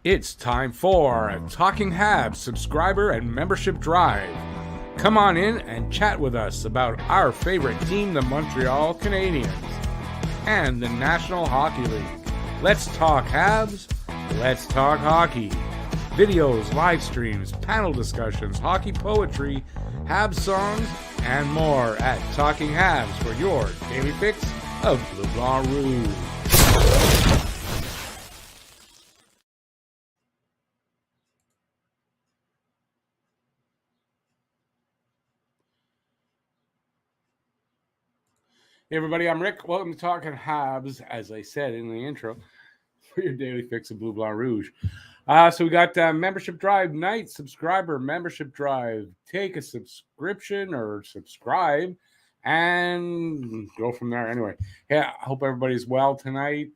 It's time for a Talking Habs subscriber and membership drive. Come on in and chat with us about our favorite team, the Montreal Canadiens, and the National Hockey League. Let's talk Habs. Let's talk hockey. Videos, live streams, panel discussions, hockey poetry, Habs songs, and more at Talking Habs for your daily fix of Bleu Blanc Rouge. Hey everybody, I'm Rick. Welcome to Talking Habs, as I said in the intro, for your daily fix of Bleu Blanc Rouge. So we got membership drive night, subscriber membership drive. Take a subscription or subscribe and go from there. Anyway, yeah, I hope everybody's well tonight.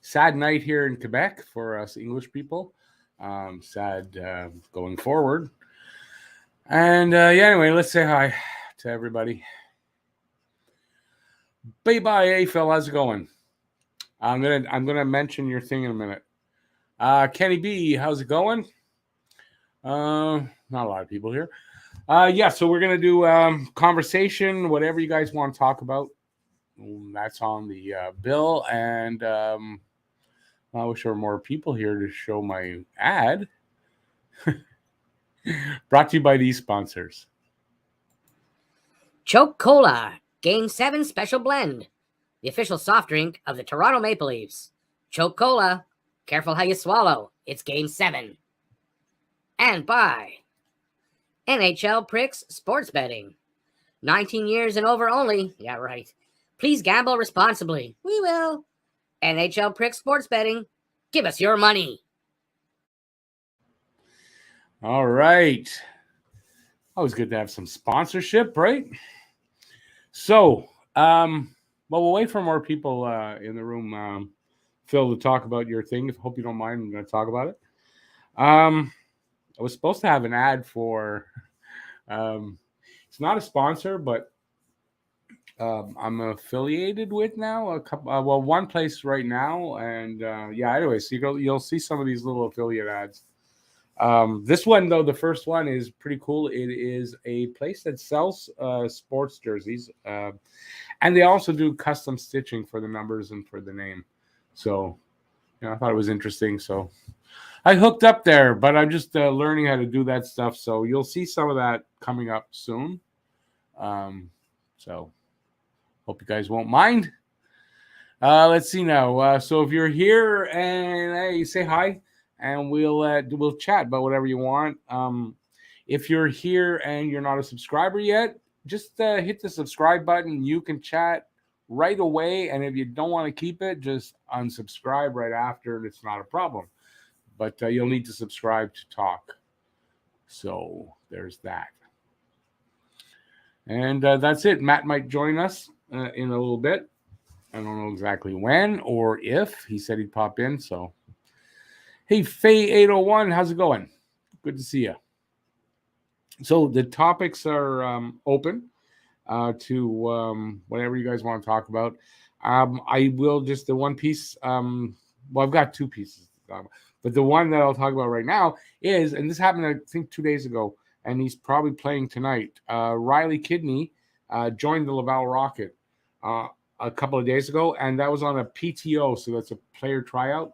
Sad night here in Quebec for us English people. Sad going forward. And anyway, let's say hi to everybody. Bye, Phil. How's it going? I'm gonna mention your thing in a minute. Kenny B, how's it going? Not a lot of people here. So we're gonna do conversation, whatever you guys want to talk about. That's on the bill, and I wish there were more people here to show my ad. Brought to you by these sponsors. Choke Cola, Game 7 Special Blend, the official soft drink of the Toronto Maple Leafs. Choke Cola, careful how you swallow, it's Game 7. And by NHL Pricks Sports Betting. 19 years and over only, yeah right. Please gamble responsibly, we will. NHL Pricks Sports Betting, give us your money. All right. Always good to have some sponsorship, right? So, we'll wait for more people in the room, Phil, to talk about your thing. Hope you don't mind. I'm going to talk about it. I was supposed to have an ad for. It's not a sponsor, but I'm affiliated with now. A couple, one place right now, and Anyway, so you'll see some of these little affiliate ads. This one, though, the first one is pretty cool. It is a place that sells sports jerseys, and they also do custom stitching for the numbers and for the name. So, I thought it was interesting. So, I hooked up there, but I'm just learning how to do that stuff. So, you'll see some of that coming up soon. So, hope you guys won't mind. Let's see now. So, if you're here and hey, say hi. And we'll chat about whatever you want. If you're here and you're not a subscriber yet, just hit the subscribe button. You can chat right away, and if you don't want to keep it, just unsubscribe right after, and it's not a problem. But you'll need to subscribe to talk. So there's that. And that's it. Matt might join us in a little bit. I don't know exactly when or if. He said he'd pop in, so. Hey, Faye801, how's it going? Good to see you. So the topics are open to whatever you guys want to talk about. I will just the one piece. I've got two pieces to talk about, but the one that I'll talk about right now is, and this happened I think 2 days ago, and he's probably playing tonight. Riley Kidney joined the Laval Rocket a couple of days ago, and that was on a PTO, so that's a player tryout.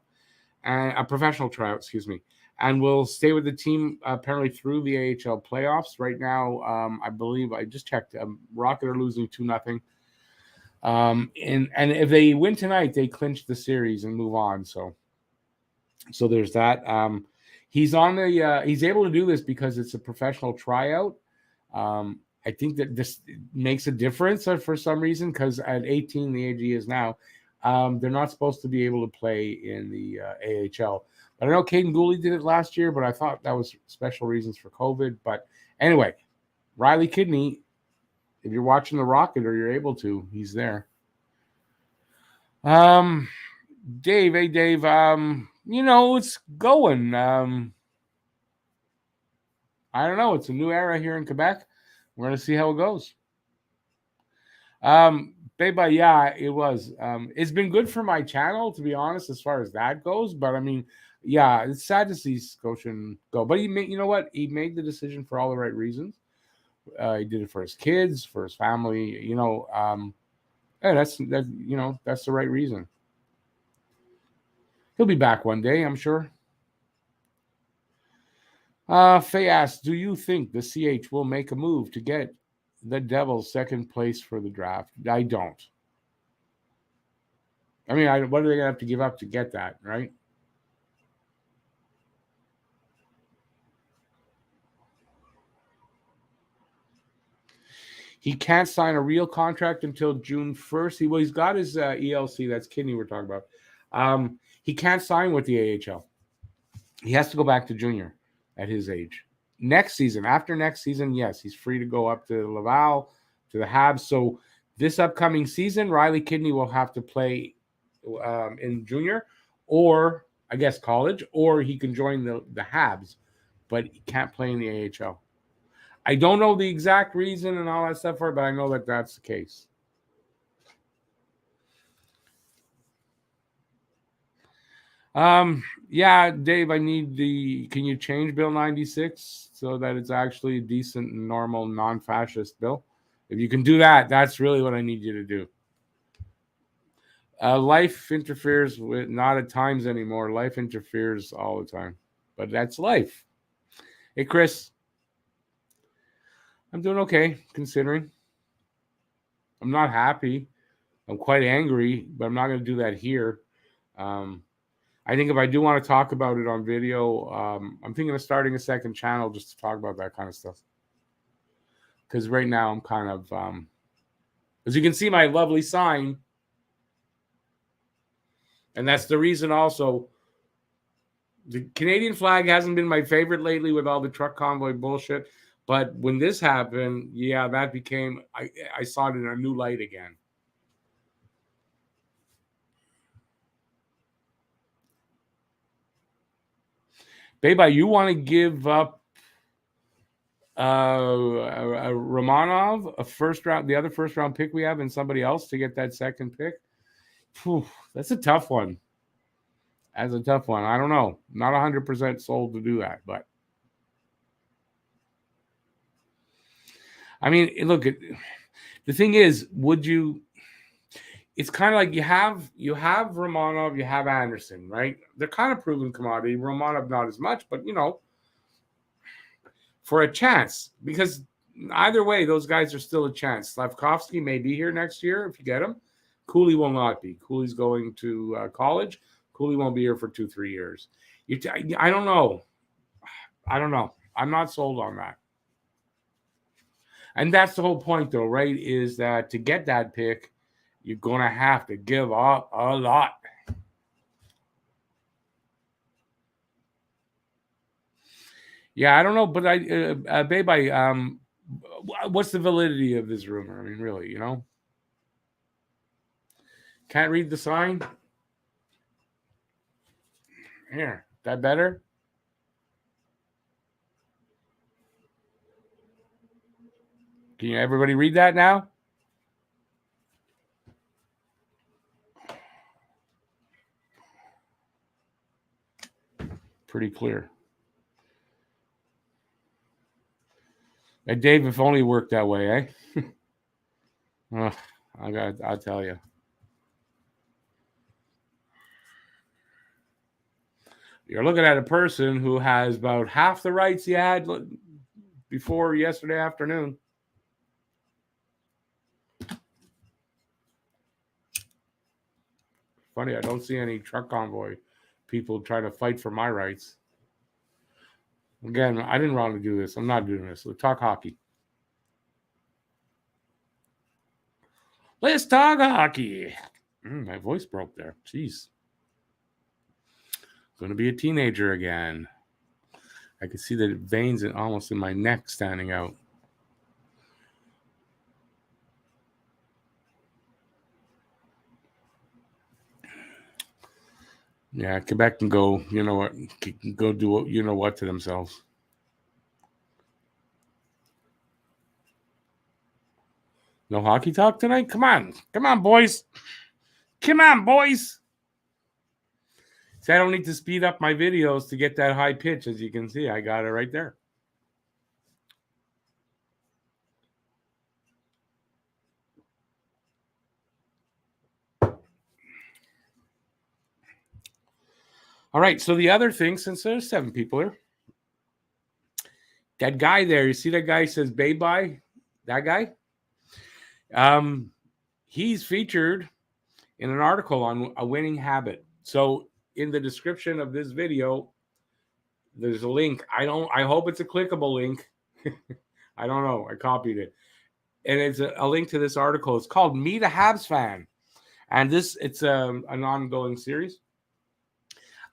And a professional tryout, excuse me, and will stay with the team apparently through the AHL playoffs. Right now, I believe I just checked. Rocket are losing 2-0, and if they win tonight, they clinch the series and move on. So there's that. He's on the. He's able to do this because it's a professional tryout. I think that this makes a difference for some reason because at 18, the AG is now. They're not supposed to be able to play in the AHL. But I know Caden Gooley did it last year, but I thought that was special reasons for COVID. But anyway, Riley Kidney, if you're watching the Rocket or you're able to, he's there. Dave, hey Dave, it's going. I don't know. It's a new era here in Quebec. We're going to see how it goes. Beba, yeah, it was. It's been good for my channel, to be honest, as far as that goes. But I mean, yeah, it's sad to see Scotian go. But you know what? He made the decision for all the right reasons. He did it for his kids, for his family. Yeah, that's the right reason. He'll be back one day, I'm sure. Faye asks, do you think the CH will make a move to get the Devils second place for the draft? I don't. I mean, what are they going to have to give up to get that, right? He can't sign a real contract until June 1st. He's got his ELC. That's kidney we're talking about. He can't sign with the AHL. He has to go back to junior at his age. After next season, yes, he's free to go up to Laval, to the Habs. So this upcoming season, Riley Kidney will have to play in junior, or I guess college, or he can join the Habs, but he can't play in the AHL. I don't know the exact reason and all that stuff for it, but I know that that's the case. Yeah, Dave, can you change Bill 96 so that it's actually a decent, normal, non-fascist bill? If you can do that, that's really what I need you to do. Life interferes with, not at times anymore. Life interferes all the time, but that's life. Hey, Chris. I'm doing okay, considering. I'm not happy. I'm quite angry, but I'm not going to do that here. I think if I do want to talk about it on video, I'm thinking of starting a second channel just to talk about that kind of stuff. Because right now I'm kind of, as you can see, my lovely sign. And that's the reason also the Canadian flag hasn't been my favorite lately with all the truck convoy bullshit. But when this happened, yeah, that became, I saw it in a new light again. Beba, you want to give up Romanov, the other first round pick we have, and somebody else to get that second pick? Whew, that's a tough one. That's a tough one. I don't know. Not 100% sold to do that, but I mean, look, the thing is, would you? It's kind of like you have Romanov, you have Anderson, right? They're kind of proven commodity. Romanov not as much, but for a chance, because either way, those guys are still a chance. Slavkovsky may be here next year if you get him. Cooley will not be. Cooley's going to college. Cooley won't be here for 2-3 years. I don't know. I'm not sold on that. And that's the whole point, though, right? Is that to get that pick, you're going to have to give up a lot. Yeah, I don't know, but babe, what's the validity of this rumor? I mean, really, Can't read the sign? Here, that better? Can everybody read that now? Pretty clear. And Dave, if only worked that way, eh? I'll tell you. You're looking at a person who has about half the rights he had before yesterday afternoon. Funny, I don't see any truck convoy people trying to fight for my rights. Again, I didn't want to do this. I'm not doing this. Let's talk hockey. Let's talk hockey. My voice broke there. Jeez. Going to be a teenager again. I can see the veins almost in my neck standing out. Yeah, Quebec can go, go do what to themselves. No hockey talk tonight? Come on, boys. Come on, boys. See, I don't need to speed up my videos to get that high pitch. As you can see, I got it right there. All right, so the other thing, since there's 7 people here, that guy there, you see that guy says bye-bye? That guy? He's featured in an article on a winning habit. So in the description of this video, there's a link. I hope it's a clickable link. I don't know. I copied it. And it's a link to this article. It's called Meet a Habs Fan. And it's an ongoing series.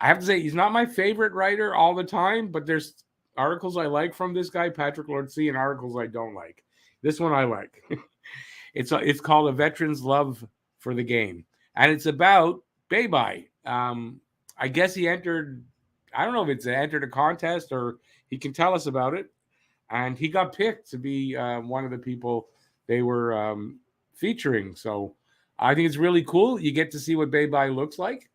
I have to say, he's not my favorite writer all the time, but there's articles I like from this guy, Patrick Lordsey, and articles I don't like. This one I like. It's called A Veteran's Love for the Game. And it's about Bye-Bye. I guess he entered, I don't know if it's entered a contest or he can tell us about it. And he got picked to be one of the people they were featuring. So I think it's really cool. You get to see what Bye-Bye looks like.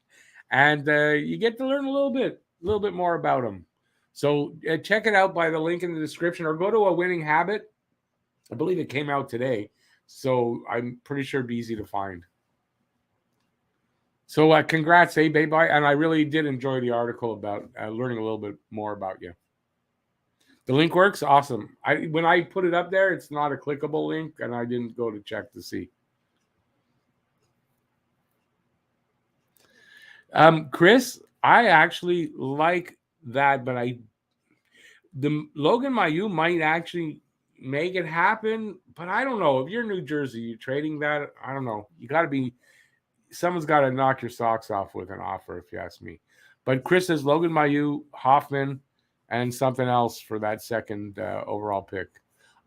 And you get to learn a little bit more about him. So check it out by the link in the description or go to A Winning Habit. I believe it came out today. So I'm pretty sure it'd be easy to find. So congrats, Bye-Bye. And I really did enjoy the article about learning a little bit more about you. The link works? Awesome. When I put it up there, it's not a clickable link, and I didn't go to check to see. Chris, I actually like that, but the Logan Mailloux might actually make it happen, but I don't know. If you're New Jersey, you're trading that, I don't know. Someone's got to knock your socks off with an offer, if you ask me. But Chris says Logan Mailloux, Hoffman, and something else for that second overall pick.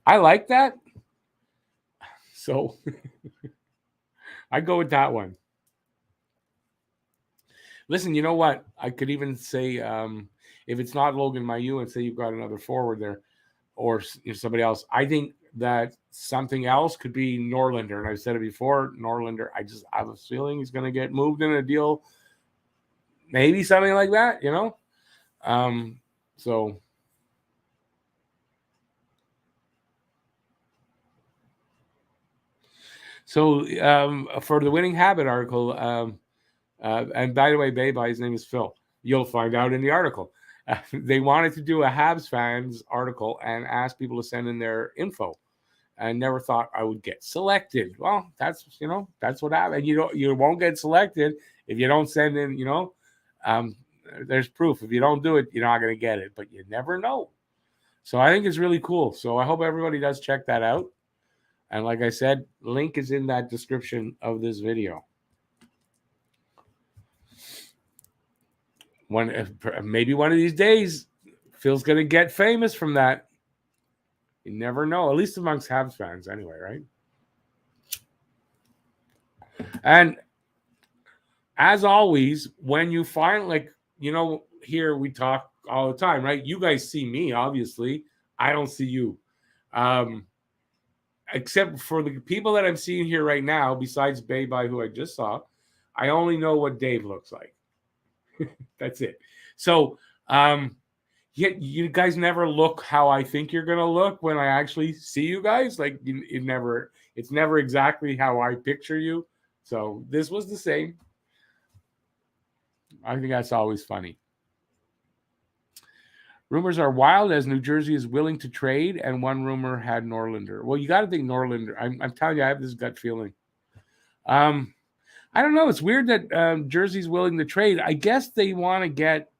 I like that. So I go with that one. Listen, you know what? I could even say if it's not Logan Mailloux and say you've got another forward there or somebody else, I think that something else could be Norlinder. And I've said it before, Norlinder, I have a feeling he's going to get moved in a deal. Maybe something like that, So for the Winning Habit article, and by the way, Bye-Bye, his name is Phil. You'll find out in the article. They wanted to do a Habs fans article and ask people to send in their info. I never thought I would get selected. Well, that's what happened. You won't get selected if you don't send in. There's proof. If you don't do it, you're not going to get it. But you never know. So I think it's really cool. So I hope everybody does check that out. And like I said, link is in that description of this video. Maybe one of these days, Phil's going to get famous from that. You never know, at least amongst Habs fans anyway, right? And as always, when you find, here we talk all the time, right? You guys see me, obviously. I don't see you. Except for the people that I'm seeing here right now, besides Bye-Bye, who I just saw, I only know what Dave looks like. That's it. So, you guys never look how I think you're going to look when I actually see you guys. Like, it's never exactly how I picture you. So this was the same. I think that's always funny. Rumors are wild as New Jersey is willing to trade, and one rumor had Norlinder. Well, you got to think Norlinder. I'm telling you, I have this gut feeling. I don't know. It's weird that Jersey's willing to trade. I guess they want to get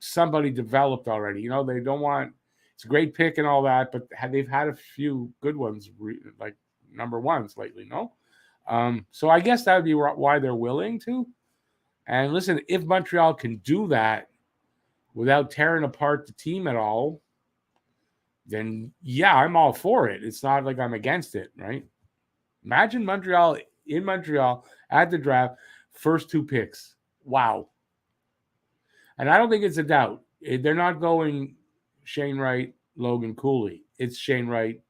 somebody developed already. They don't want – it's a great pick and all that, but they've had a few good ones, like number ones lately, no? So I guess that would be why they're willing to. And listen, if Montreal can do that without tearing apart the team at all, then, yeah, I'm all for it. It's not like I'm against it, right? Imagine Montreal – in Montreal at the draft, first 2 picks. Wow. And I don't think it's a doubt. They're not going Shane Wright, Logan Cooley. It's Shane Wright,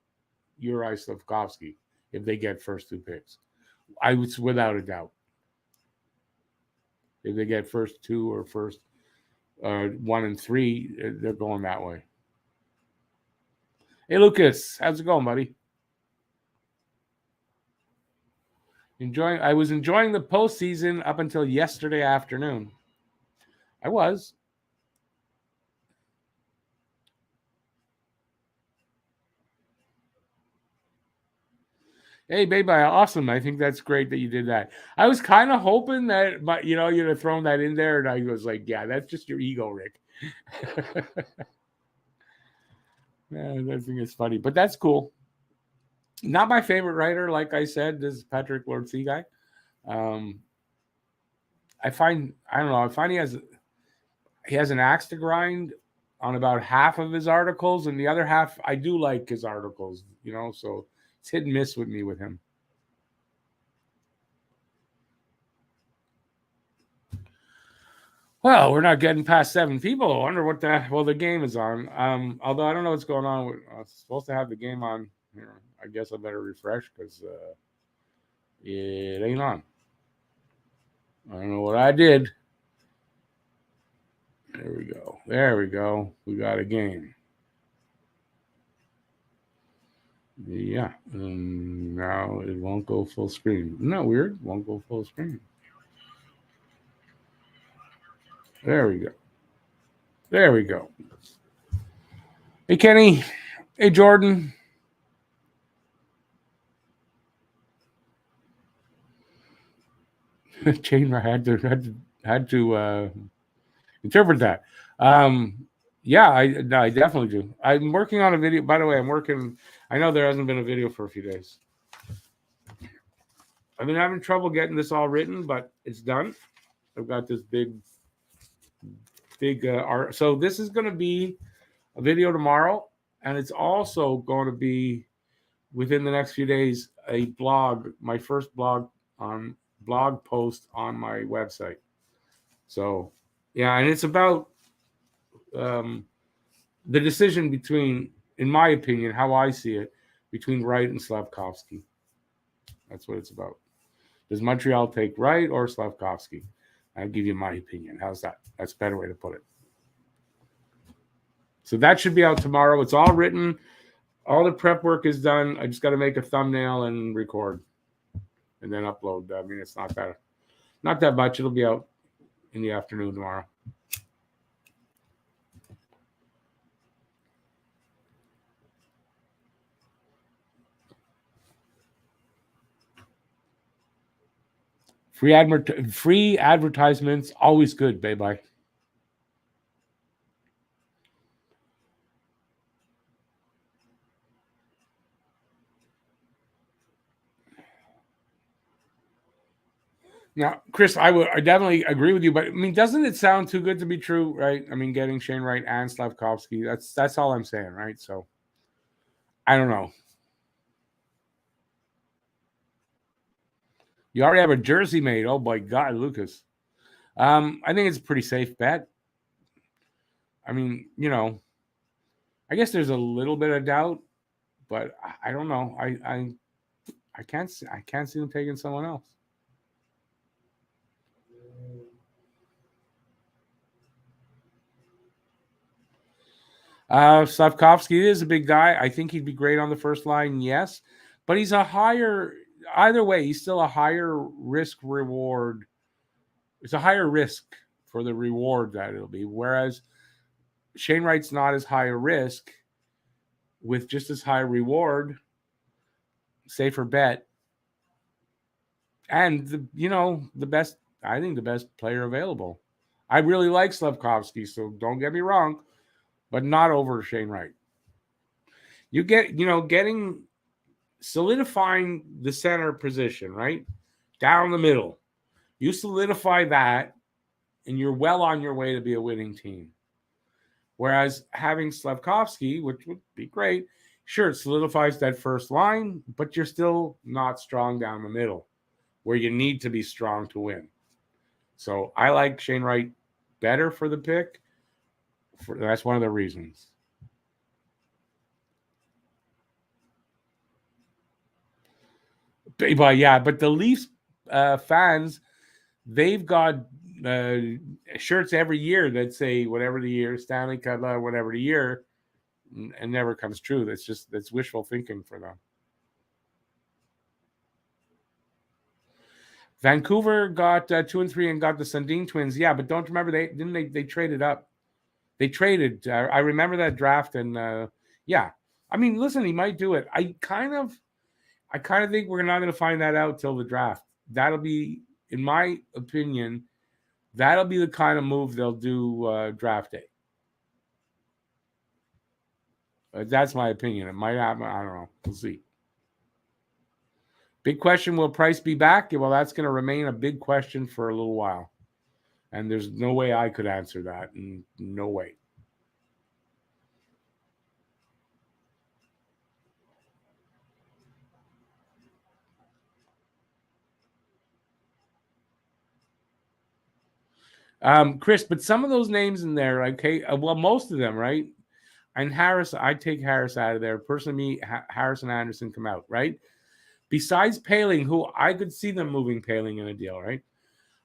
Uri Slafkovsky. if they get first 2 picks. I would, without a doubt. If they get first 2 or first 1 and 3, they're going that way. Hey, Lucas, how's it going, buddy? I was enjoying the postseason up until yesterday afternoon. I was. Hey, baby, awesome. I think that's great that you did that. I was kind of hoping that, but you'd have thrown that in there, and I was like, yeah, that's just your ego, Rick. Yeah, that thing is funny, but that's cool. Not my favorite writer, like I said, this is Patrick Lordsey guy. I find he has an axe to grind on about half of his articles, and the other half I do like his articles, so it's hit and miss with me with him. Well, we're not getting past 7 people. I wonder what the game is on. Although I don't know what's going on. I was supposed to have the game on here. I guess I better refresh because it ain't on. I don't know what I did. There we go. We got a game. Yeah. Now it won't go full screen. Isn't that weird? Won't go full screen. There we go. Hey, Kenny. Hey, Jordan. Chain had to interpret that. Yeah, I definitely do. I'm working on a video. By the way, I know there hasn't been a video for a few days. I've been having trouble getting this all written, but it's done. I've got this big art. So this is going to be a video tomorrow, and it's also going to be within the next few days a blog, my first blog post on my website. So yeah, and it's about the decision between, in my opinion, how I see it, between Wright and Slavkovsky. That's what it's about. Does Montreal take Wright or Slavkovsky? I'll give you my opinion. How's that? That's a better way to put it. So that should be out tomorrow. It's all written. All the prep work is done. I just got to make a thumbnail and record and then upload. I mean, it's not that much. It'll be out in the afternoon tomorrow. Free advertisements, always good, baby. Now, Chris, I definitely agree with you, but I mean, doesn't it sound too good to be true, right? I mean, getting Shane Wright and Slavkovsky, that's all I'm saying, right? So, I don't know. You already have a jersey made. Oh my God, Lucas. I think it's a pretty safe bet. I mean, I guess there's a little bit of doubt, but I don't know. I can't see them taking someone else. Slavkovsky is a big guy. I think he'd be great on the first line, yes. But he's either way, he's still a higher risk reward. It's a higher risk for the reward that it'll be. Whereas Shane Wright's not as high a risk with just as high reward, safer bet. And the best player available. I really like Slavkovsky, so don't get me wrong, but not over Shane Wright. You get, solidifying the center position, right? Down the middle. You solidify that, and you're well on your way to be a winning team. Whereas having Slavkovsky, which would be great, sure, it solidifies that first line, but you're still not strong down the middle, where you need to be strong to win. So I like Shane Wright better for the pick. That's one of the reasons. But the Leafs fans, they've got shirts every year that say whatever the year, Stanley Cup, whatever the year, and never comes true. That's wishful thinking for them. Vancouver got 2 and 3 and got the Sundin Twins. Yeah, but don't remember they traded up. They traded. I remember that draft, and yeah. I mean, listen, he might do it. I kind of think we're not going to find that out till the draft. That'll be, in my opinion, that'll be the kind of move they'll do draft day. That's my opinion. It might happen. I don't know. We'll see. Big question, will Price be back? Well, that's going to remain a big question for a little while. And there's no way I could answer that. No way. Chris, but some of those names in there, okay, well, most of them, right? And Harris, I take Harris out of there. Personally, Harris and Anderson come out, right? Besides Paling, who I could see them moving Paling in a deal, right?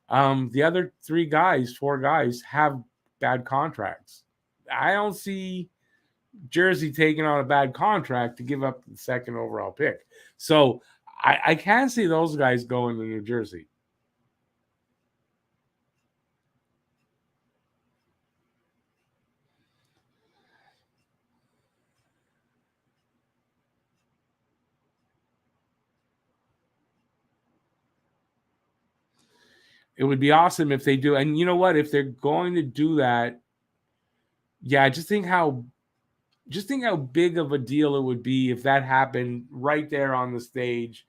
The other 4 guys have bad contracts. I don't see Jersey taking on a bad contract to give up the second overall pick. So I can't see those guys going to New Jersey. It would be awesome if they do. And you know what? If they're going to do that, yeah, just think how big of a deal it would be if that happened right there on the stage,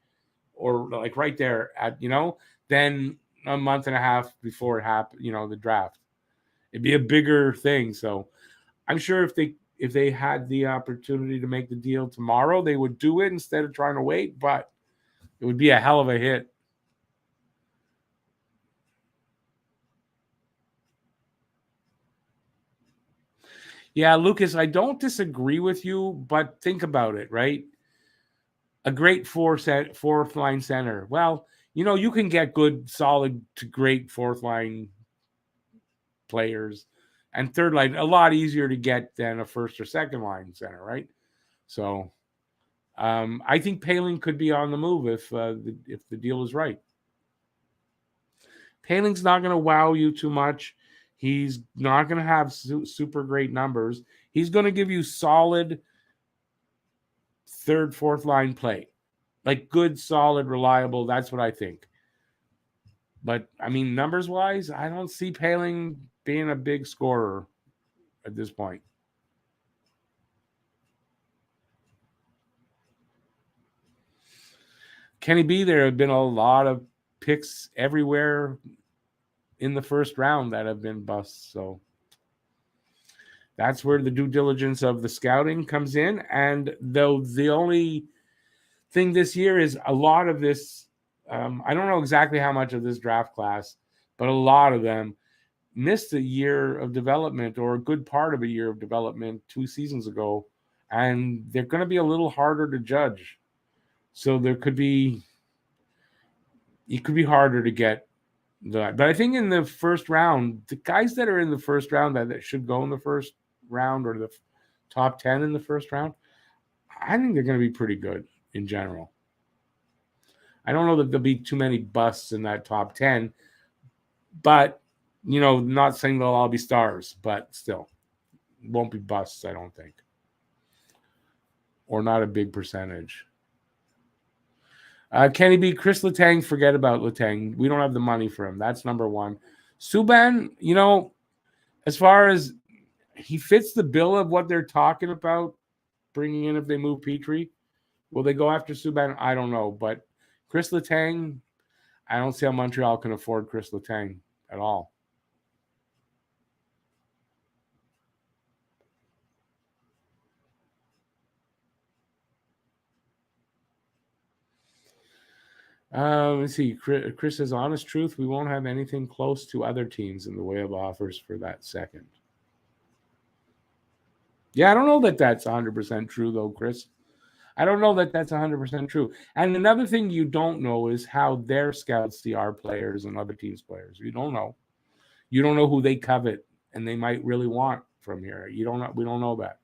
or like right there at, then a month and a half before it happened, the draft. It'd be a bigger thing. So I'm sure if they had the opportunity to make the deal tomorrow, they would do it instead of trying to wait, but it would be a hell of a hit. Yeah, Lucas, I don't disagree with you, but think about it, right? A great fourth line center. Well, you can get good, solid to great fourth line players, and third line a lot easier to get than a first or second line center, right? So, I think Paling could be on the move if the deal is right. Paling's not going to wow you too much. He's not going to have super great numbers. He's going to give you solid third, fourth line play. Like good, solid, reliable. That's what I think. But, I mean, numbers-wise, I don't see Paling being a big scorer at this point. Kenny B, there have been a lot of picks everywhere in the first round that have been busts. So that's where the due diligence of the scouting comes in. And though the only thing this year is a lot of this, I don't know exactly how much of this draft class, but a lot of them missed a year of development or a good part of a year of development 2 seasons ago. And they're going to be a little harder to judge. So it could be harder to get that. But I think in the first round, the guys that are in the first round that should go in the first round, or the top 10 in the first round, I think they're going to be pretty good in general. I don't know that there'll be too many busts in that top 10, but, not saying they'll all be stars, but still, won't be busts, I don't think. Or not a big percentage. Kenny B, Chris Letang, forget about Letang. We don't have the money for him. That's number one. Subban, as far as he fits the bill of what they're talking about bringing in if they move Petrie. Will they go after Subban? I don't know. But Chris Letang, I don't see how Montreal can afford Chris Letang at all. Let's see. Chris says, honest truth, we won't have anything close to other teams in the way of offers for that second. Yeah, I don't know that that's 100% true, though, Chris. I don't know that that's 100% true. And another thing you don't know is how their scouts see our players and other teams' players. You don't know. You don't know who they covet and they might really want from here. You don't know. We don't know that.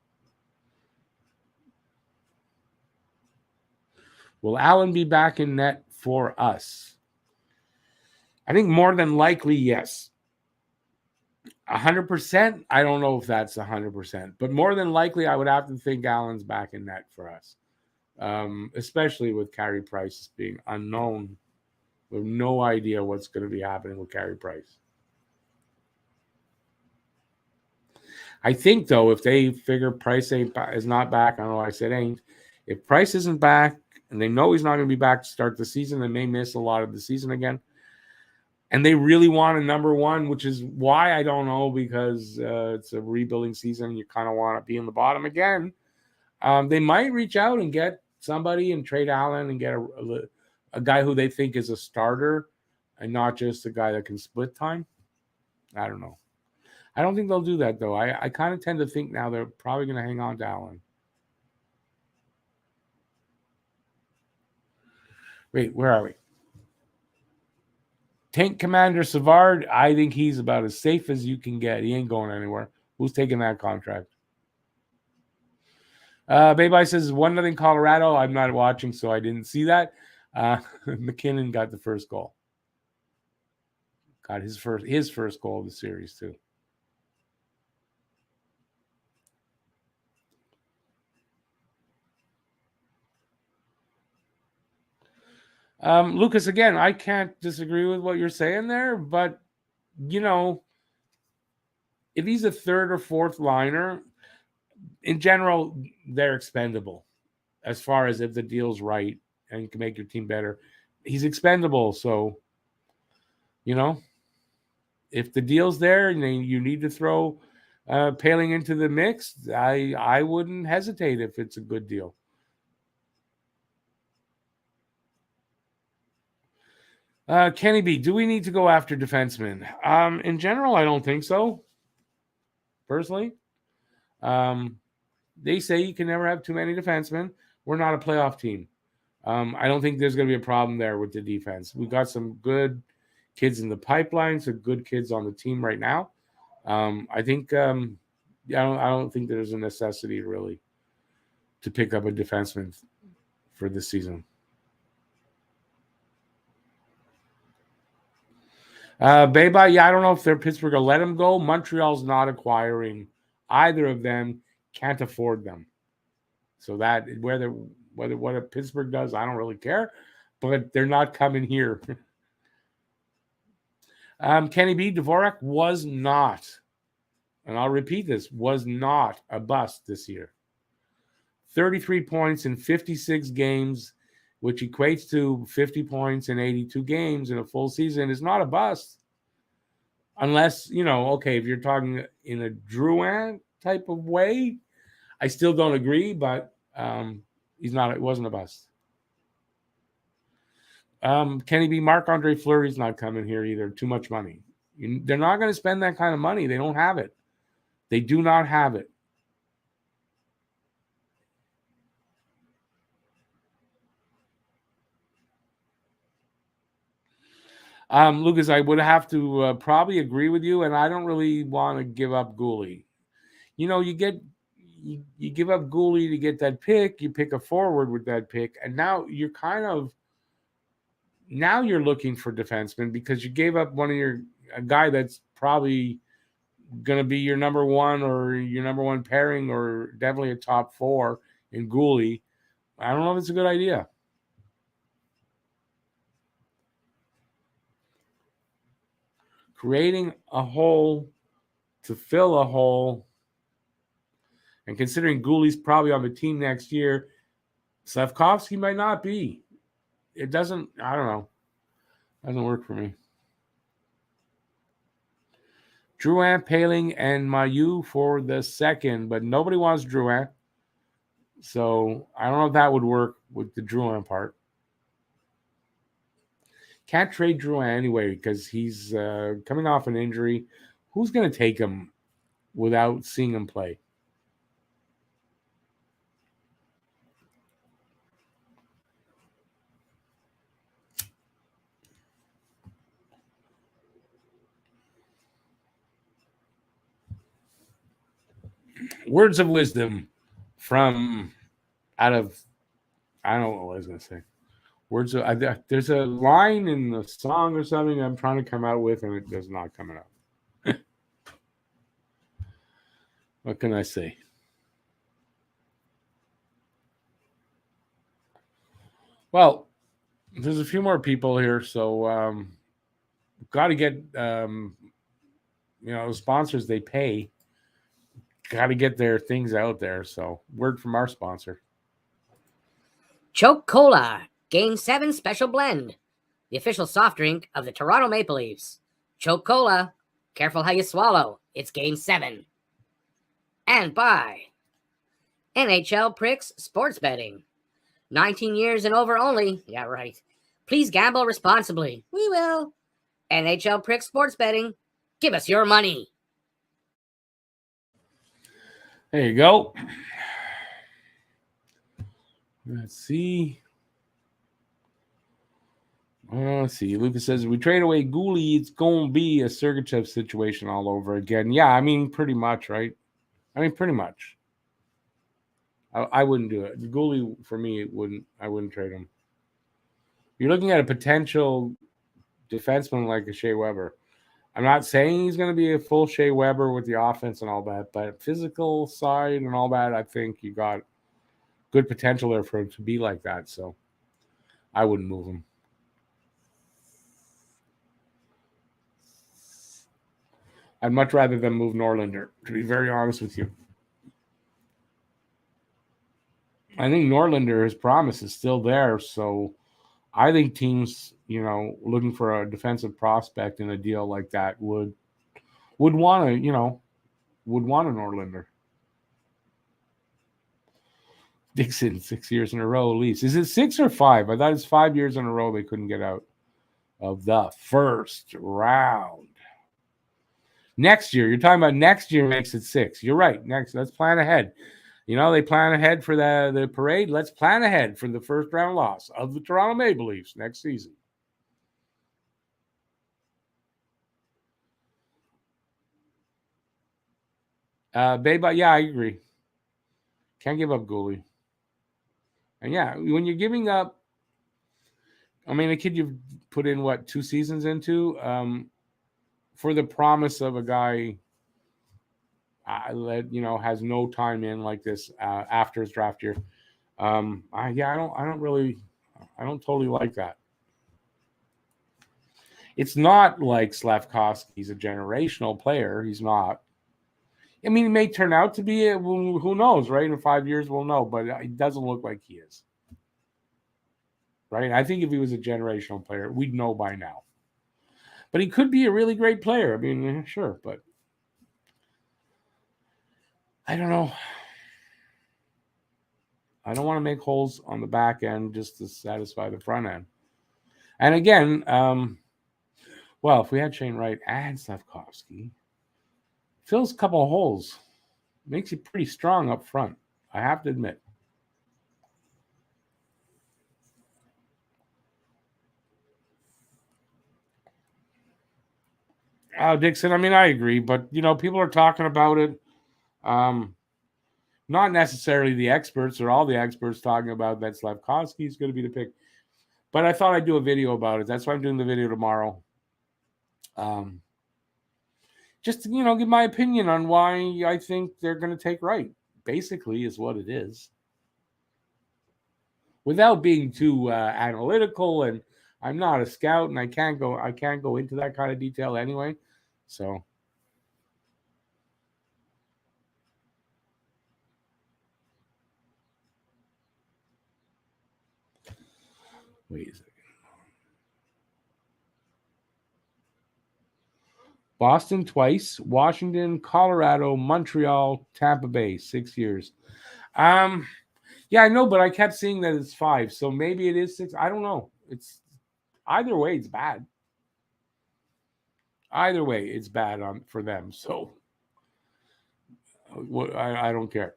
Will Allen be back in net for us? I think more than likely, yes. 100%, I don't know if that's 100%, but more than likely, I would have to think Allen's back in net for us, especially with Carey Price being unknown. We have no idea what's going to be happening with Carey Price. I think, though, if they figure Price is not back, I don't know why I said ain't. If Price isn't back and they know he's not going to be back to start the season, they may miss a lot of the season again. And they really want a number one, which is why I don't know, because it's a rebuilding season. You kind of want to be in the bottom again. They might reach out and get somebody and trade Allen and get a guy who they think is a starter and not just a guy that can split time. I don't know. I don't think they'll do that, though. I kind of tend to think now they're probably going to hang on to Allen. Wait, where are we? Tank Commander Savard, I think he's about as safe as you can get. He ain't going anywhere. Who's taking that contract? Baby says 1-0 Colorado. I'm not watching, so I didn't see that. McKinnon got the first goal. Got his first goal of the series, too. Lucas, again, I can't disagree with what you're saying there, but, if he's a third or fourth liner, in general, they're expendable as far as if the deal's right and can make your team better. He's expendable, so, if the deal's there and you need to throw Paling into the mix, I wouldn't hesitate if it's a good deal. Kenny B, do we need to go after defensemen? In general, I don't think so. Personally, they say you can never have too many defensemen. We're not a playoff team. I don't think there's going to be a problem there with the defense. We've got some good kids in the pipeline, some good kids on the team right now. I think I don't think there's a necessity really to pick up a defenseman for this season. Beba, I don't know if they're Pittsburgh will let him go. Montreal's not acquiring either of them, can't afford them. So that whether what Pittsburgh does, I don't really care, but they're not coming here. Kenny B, Dvorak was not, and I'll repeat this, was not a bust this year. 33 points in 56 games, which equates to 50 points in 82 games in a full season, is not a bust. Unless, if you're talking in a Drouin type of way, I still don't agree, but it wasn't a bust. Kenny B, Marc-Andre Fleury's not coming here either. Too much money. They're not going to spend that kind of money. They don't have it. They do not have it. Lucas, I would have to probably agree with you, and I don't really want to give up Gooley. You give up Gooley to get that pick, you pick a forward with that pick, and now you're you're looking for defensemen because you gave up a guy that's probably going to be your number one or your number one pairing or definitely a top four in Gooley. I don't know if it's a good idea. Creating a hole to fill a hole, and considering Gooley's probably on the team next year, Slafkovsky might not be. I don't know. Doesn't work for me. Drouin, Paling, and Mayu for the second, but nobody wants Drouin. So I don't know if that would work with the Drouin part. Can't trade Drouin anyway because he's coming off an injury. Who's going to take him without seeing him play? words of wisdom from out of, I don't know what I was going to say. Words of, there's a line in the song or something I'm trying to come out with, and it does not come out. What can I say? Well, there's a few more people here, so got to get sponsors. They pay. Got to get their things out there. So, word from our sponsor. Choke Cola, Game 7 Special Blend, the official soft drink of the Toronto Maple Leafs. Choke Cola, careful how you swallow. It's Game 7. And by NHL Pricks Sports Betting. 19 years and over only. Yeah, right. Please gamble responsibly. We will. NHL Pricks Sports Betting. Give us your money. There you go. Let's see. Let's see. Lucas says, we trade away Gooley, it's going to be a Sergachev situation all over again. Yeah, I mean, pretty much, right? Pretty much. I wouldn't do it. Gooley, for me, I wouldn't trade him. You're looking at a potential defenseman like a Shea Weber. I'm not saying he's going to be a full Shea Weber with the offense and all that, but physical side and all that, I think you got good potential there for him to be like that. So I wouldn't move him. I'd much rather them move Norlinder, to be very honest with you. I think Norlinder, his promise is still there. So I think teams, looking for a defensive prospect in a deal like that would want a Norlinder. Dixon, 6 years in a row, Leafs. Is it 6 or 5? I thought it's 5 years in a row they couldn't get out of the first round. Next year, you're talking about next year makes it 6. You're right. Next, let's plan ahead. They plan ahead for the parade. Let's plan ahead for the first round loss of the Toronto Maple Leafs next season. Babe, yeah, I agree. Can't give up Gooley. And yeah, when you're giving up, a kid you've put in 2 seasons into, for the promise of a guy that has no time in like this after his draft year. I don't totally like that. It's not like Slavkovsky's a generational player. He's not. He may turn out to be. Who knows, right? In 5 years, we'll know. But it doesn't look like he is. Right? I think if he was a generational player, we'd know by now. But he could be a really great player. Sure, but I don't know. I don't want to make holes on the back end just to satisfy the front end. And again, if we had Shane Wright and Slavkovsky, fills a couple of holes. Makes you pretty strong up front, I have to admit. Dixon, I agree, but, people are talking about it. Not necessarily the experts or all the experts talking about that Slavkovsky is going to be the pick. But I thought I'd do a video about it. That's why I'm doing the video tomorrow. Just to, give my opinion on why I think they're going to take Wright. Basically is what it is. Without being too analytical, and I'm not a scout, and I can't go into that kind of detail anyway. So wait a second. Boston twice, Washington, Colorado, Montreal, Tampa Bay, 6 years. Yeah, I know, but I kept seeing that it's 5, so maybe it is 6. I don't know. It's either way, it's bad. Either way, it's bad for them. So I don't care.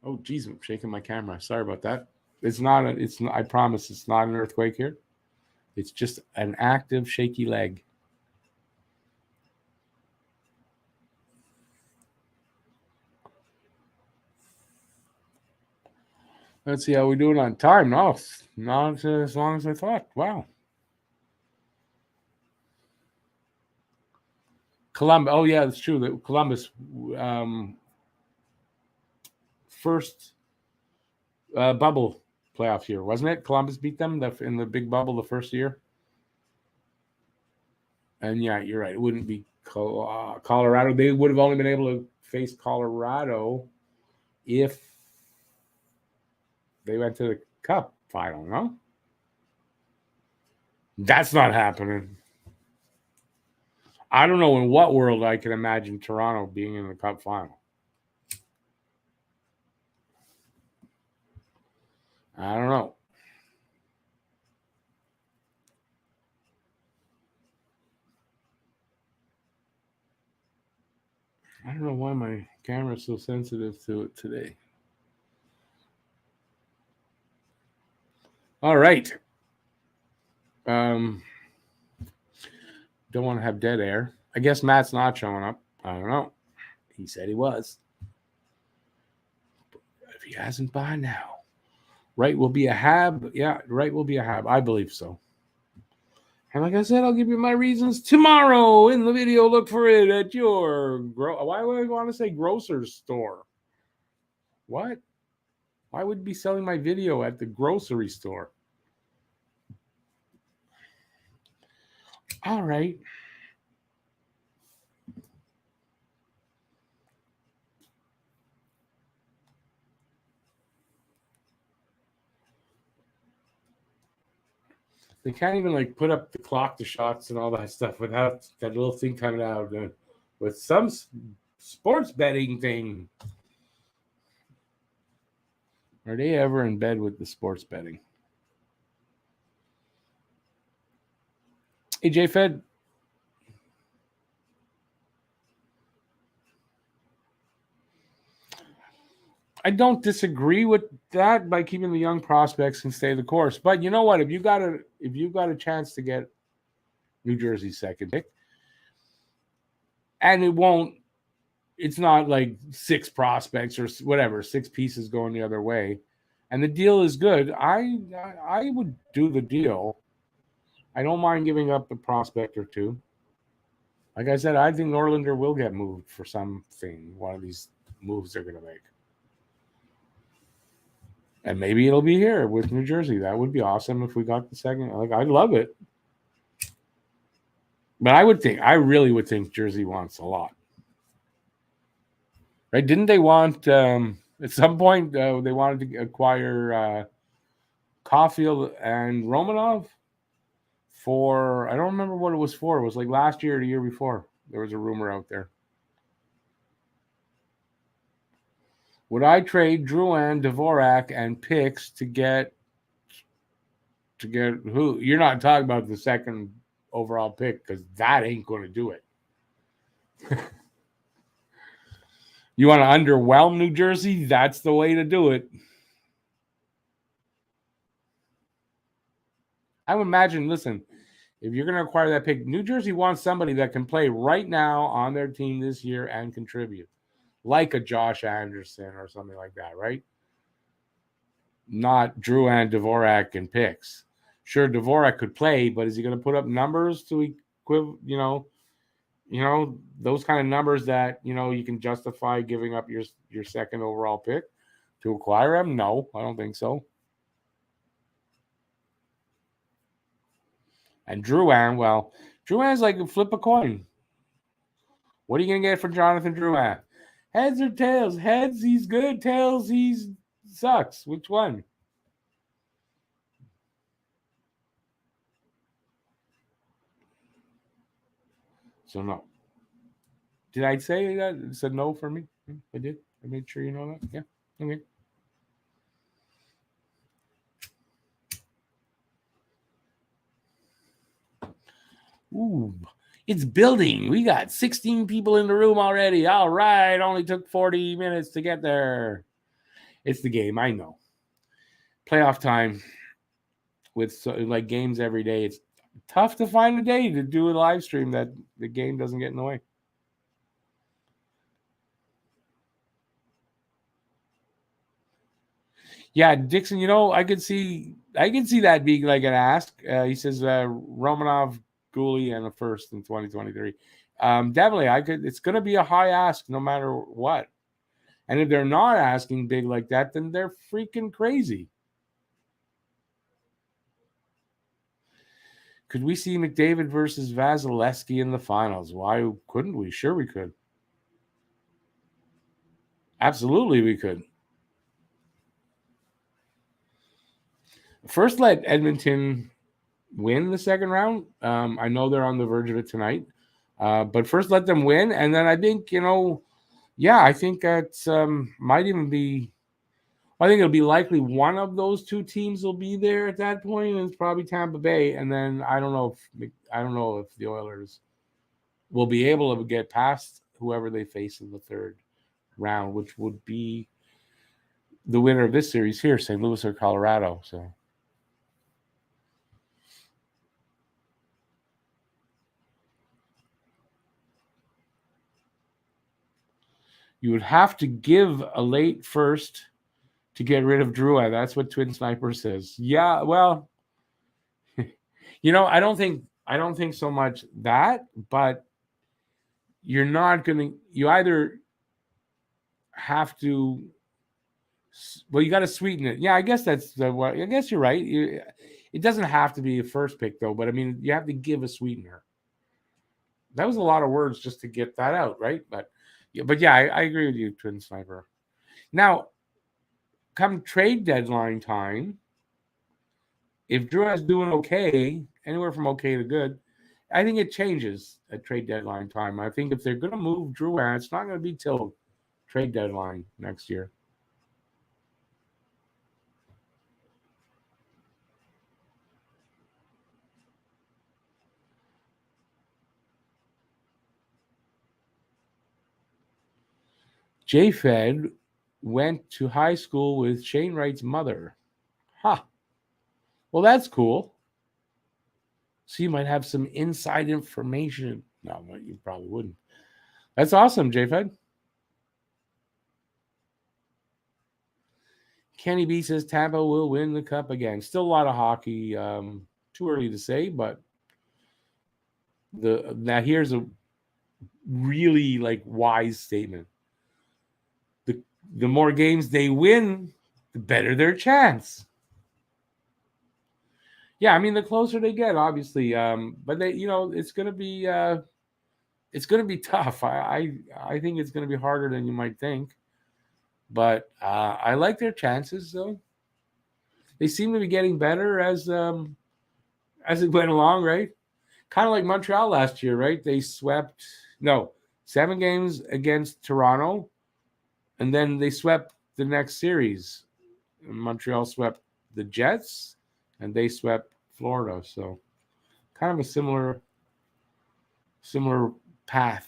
Oh, geez, I'm shaking my camera. Sorry about that. I promise it's not an earthquake here. It's just an active shaky leg. Let's see how we doing on time. No, not as long as I thought. Wow. Columbus. Oh yeah, that's true. That Columbus first bubble playoff year, wasn't it? Columbus beat them in the big bubble the first year. And yeah, you're right. It wouldn't be Colorado. They would have only been able to face Colorado if they went to the Cup final. No, that's not happening. I don't know in what world I can imagine Toronto being in the Cup final. I don't know. I don't know why my camera's so sensitive to it today. All right. Don't want to have dead air. I guess Matt's not showing up. I don't know. He said he was. But if he hasn't by now. Right will be a Hab. Yeah, right will be a Hab. I believe so. And like I said, I'll give you my reasons tomorrow in the video. Look for it at your why would I want to say grocer's store? What? Why would be selling my video at the grocery store? All right. They can't even like put up the clock, the shots, and all that stuff without that little thing coming out with some sports betting thing. Are they ever in bed with the sports betting? AJ Fed. I don't disagree with that by keeping the young prospects and stay the course. But you know what? If you got a chance to get New Jersey's second pick, and it's not like 6 prospects or whatever, 6 pieces going the other way, and the deal is good, I would do the deal. I don't mind giving up a prospect or 2. Like I said, I think Norlinder will get moved for something, one of these moves they're going to make. And maybe it'll be here with New Jersey. That would be awesome if we got the second. Like, I'd love it. But I really would think Jersey wants a lot. Right? Didn't they want, at some point, they wanted to acquire Caulfield and Romanov for, I don't remember what it was for. It was like last year or the year before. There was a rumor out there. Would I trade Drouin, Dvorak, and picks to get who? You're not talking about the second overall pick because that ain't going to do it. You want to underwhelm New Jersey? That's the way to do it. I would imagine, listen, if you're going to acquire that pick, New Jersey wants somebody that can play right now on their team this year and contribute, like a Josh Anderson or something like that, right? Not Drouin, Dvorak, and picks. Sure, Dvorak could play, but is he going to put up numbers to those kind of numbers that you can justify giving up your second overall pick to acquire him? No, I don't think so. And Drouin's like flip a coin. What are you going to get for Jonathan Drouin? Heads or tails? Heads, he's good. Tails, he sucks. Which one? So no. Did I say that? It said no for me? I did. I made sure you know that. Yeah. Okay. Ooh, it's building. We got 16 people in the room already. All right. Only took 40 minutes to get there. It's the game. I know. Playoff time with like games every day. It's tough to find a day to do a live stream that the game doesn't get in the way. Yeah, Dixon. I could see that being like an ask. He says Romanov, Gooley, and a first in 2023. Definitely, I could. It's going to be a high ask no matter what. And if they're not asking big like that, then they're freaking crazy. Could we see McDavid versus Vasilevsky in the finals? Why couldn't we? Sure, we could. Absolutely, we could. First, let Edmonton win the second round. I know they're on the verge of it tonight, but first let them win, and then I think I think that's might even be. I think it'll be likely one of those two teams will be there at that point, and it's probably Tampa Bay. And then I don't know if the Oilers will be able to get past whoever they face in the third round, which would be the winner of this series here, St. Louis or Colorado. So. You would have to give a late first to get rid of Drouin. That's what Twin Sniper says. Yeah, well, I don't think so much that, but you're not going to. You either have to. Well, you got to sweeten it. Yeah, I guess that's the. Well, I guess you're right. It doesn't have to be a first pick though, but I mean, you have to give a sweetener. That was a lot of words just to get that out, right? But yeah, I agree with you, Twin Sniper. Now, come trade deadline time, if Drouin's doing okay, anywhere from okay to good, I think it changes at trade deadline time. I think if they're going to move Drouin, it's not going to be till trade deadline next year. J-Fed went to high school with Shane Wright's mother. Huh. Well, that's cool. So you might have some inside information. No, you probably wouldn't. That's awesome, J-Fed. Kenny B says Tampa will win the cup again. Still a lot of hockey. Too early to say, but now here's a really wise statement. The more games they win, the better their chance. Yeah, I mean the closer they get, obviously. But they, it's gonna be tough. I think it's gonna be harder than you might think. But I like their chances though. They seem to be getting better as it went along, right? Kind of like Montreal last year, right? They swept 7 games against Toronto, and then they swept the next series. Montreal swept the Jets, and they swept Florida. So kind of a similar path.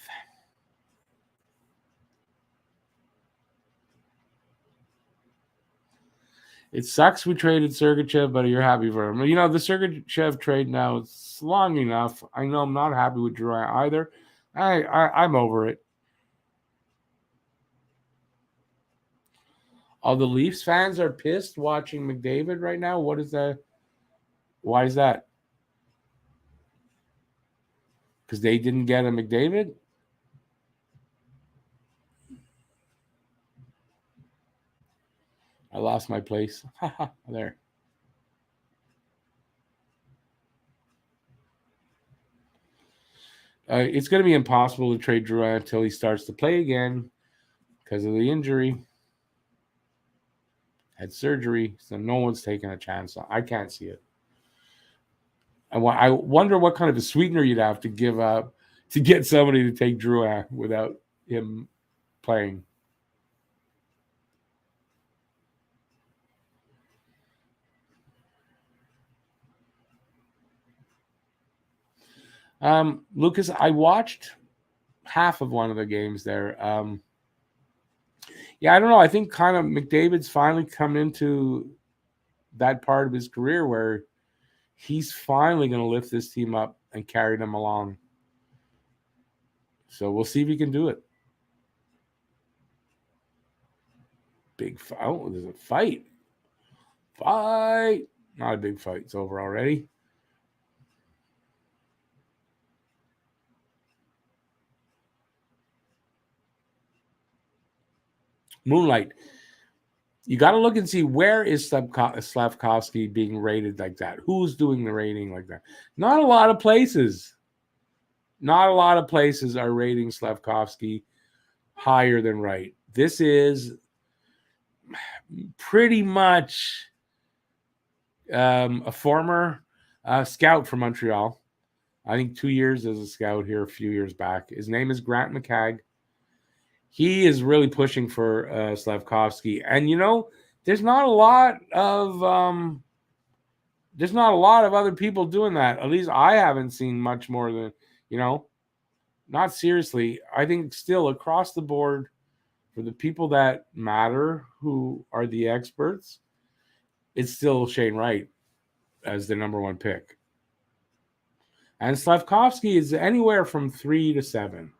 It sucks we traded Sergachev, but you're happy for him. The Sergachev trade now is long enough. I know I'm not happy with Drouin either. I'm over it. All the Leafs fans are pissed watching McDavid right now. What is that? Why is that? Because they didn't get a McDavid? I lost my place. There. It's going to be impossible to trade Drouin until he starts to play again because of the injury. Had surgery, so no one's taking a chance. I can't see it. I wonder what kind of a sweetener you'd have to give up to get somebody to take Drouin without him playing. Lucas, I watched half of one of the games there. Yeah, I don't know. I think kind of McDavid's finally come into that part of his career where he's finally going to lift this team up and carry them along. So we'll see if he can do it. Big fight. Oh, there's a fight. fight. Not a big fight. It's over already. Moonlight. You got to look and see where is Slavkovsky being rated like that. Who's doing the rating like that? Not a lot of places. Not a lot of places are rating Slavkovsky higher than right. This is pretty much a former scout from Montreal. I think 2 years as a scout here a few years back. His name is Grant McCagg. He is really pushing for Slavkovsky. And, there's not a lot of other people doing that. At least I haven't seen much more than, not seriously. I think still across the board for the people that matter, who are the experts, it's still Shane Wright as the number one pick. And Slavkovsky is anywhere from 3 to 7,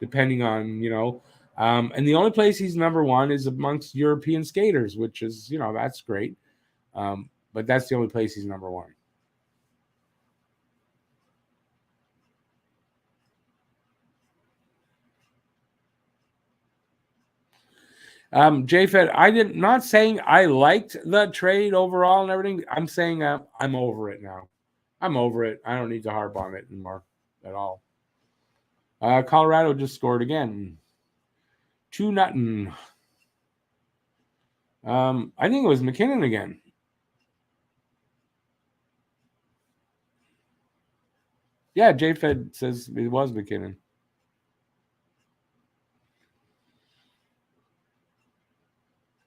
depending on, and the only place he's number one is amongst European skaters, which is, that's great. But that's the only place he's number one. JFed, not saying I liked the trade overall and everything. I'm saying I'm over it now. I'm over it. I don't need to harp on it anymore at all. Colorado just scored again. 2-0. I think it was McKinnon again. Yeah, JFed says it was McKinnon.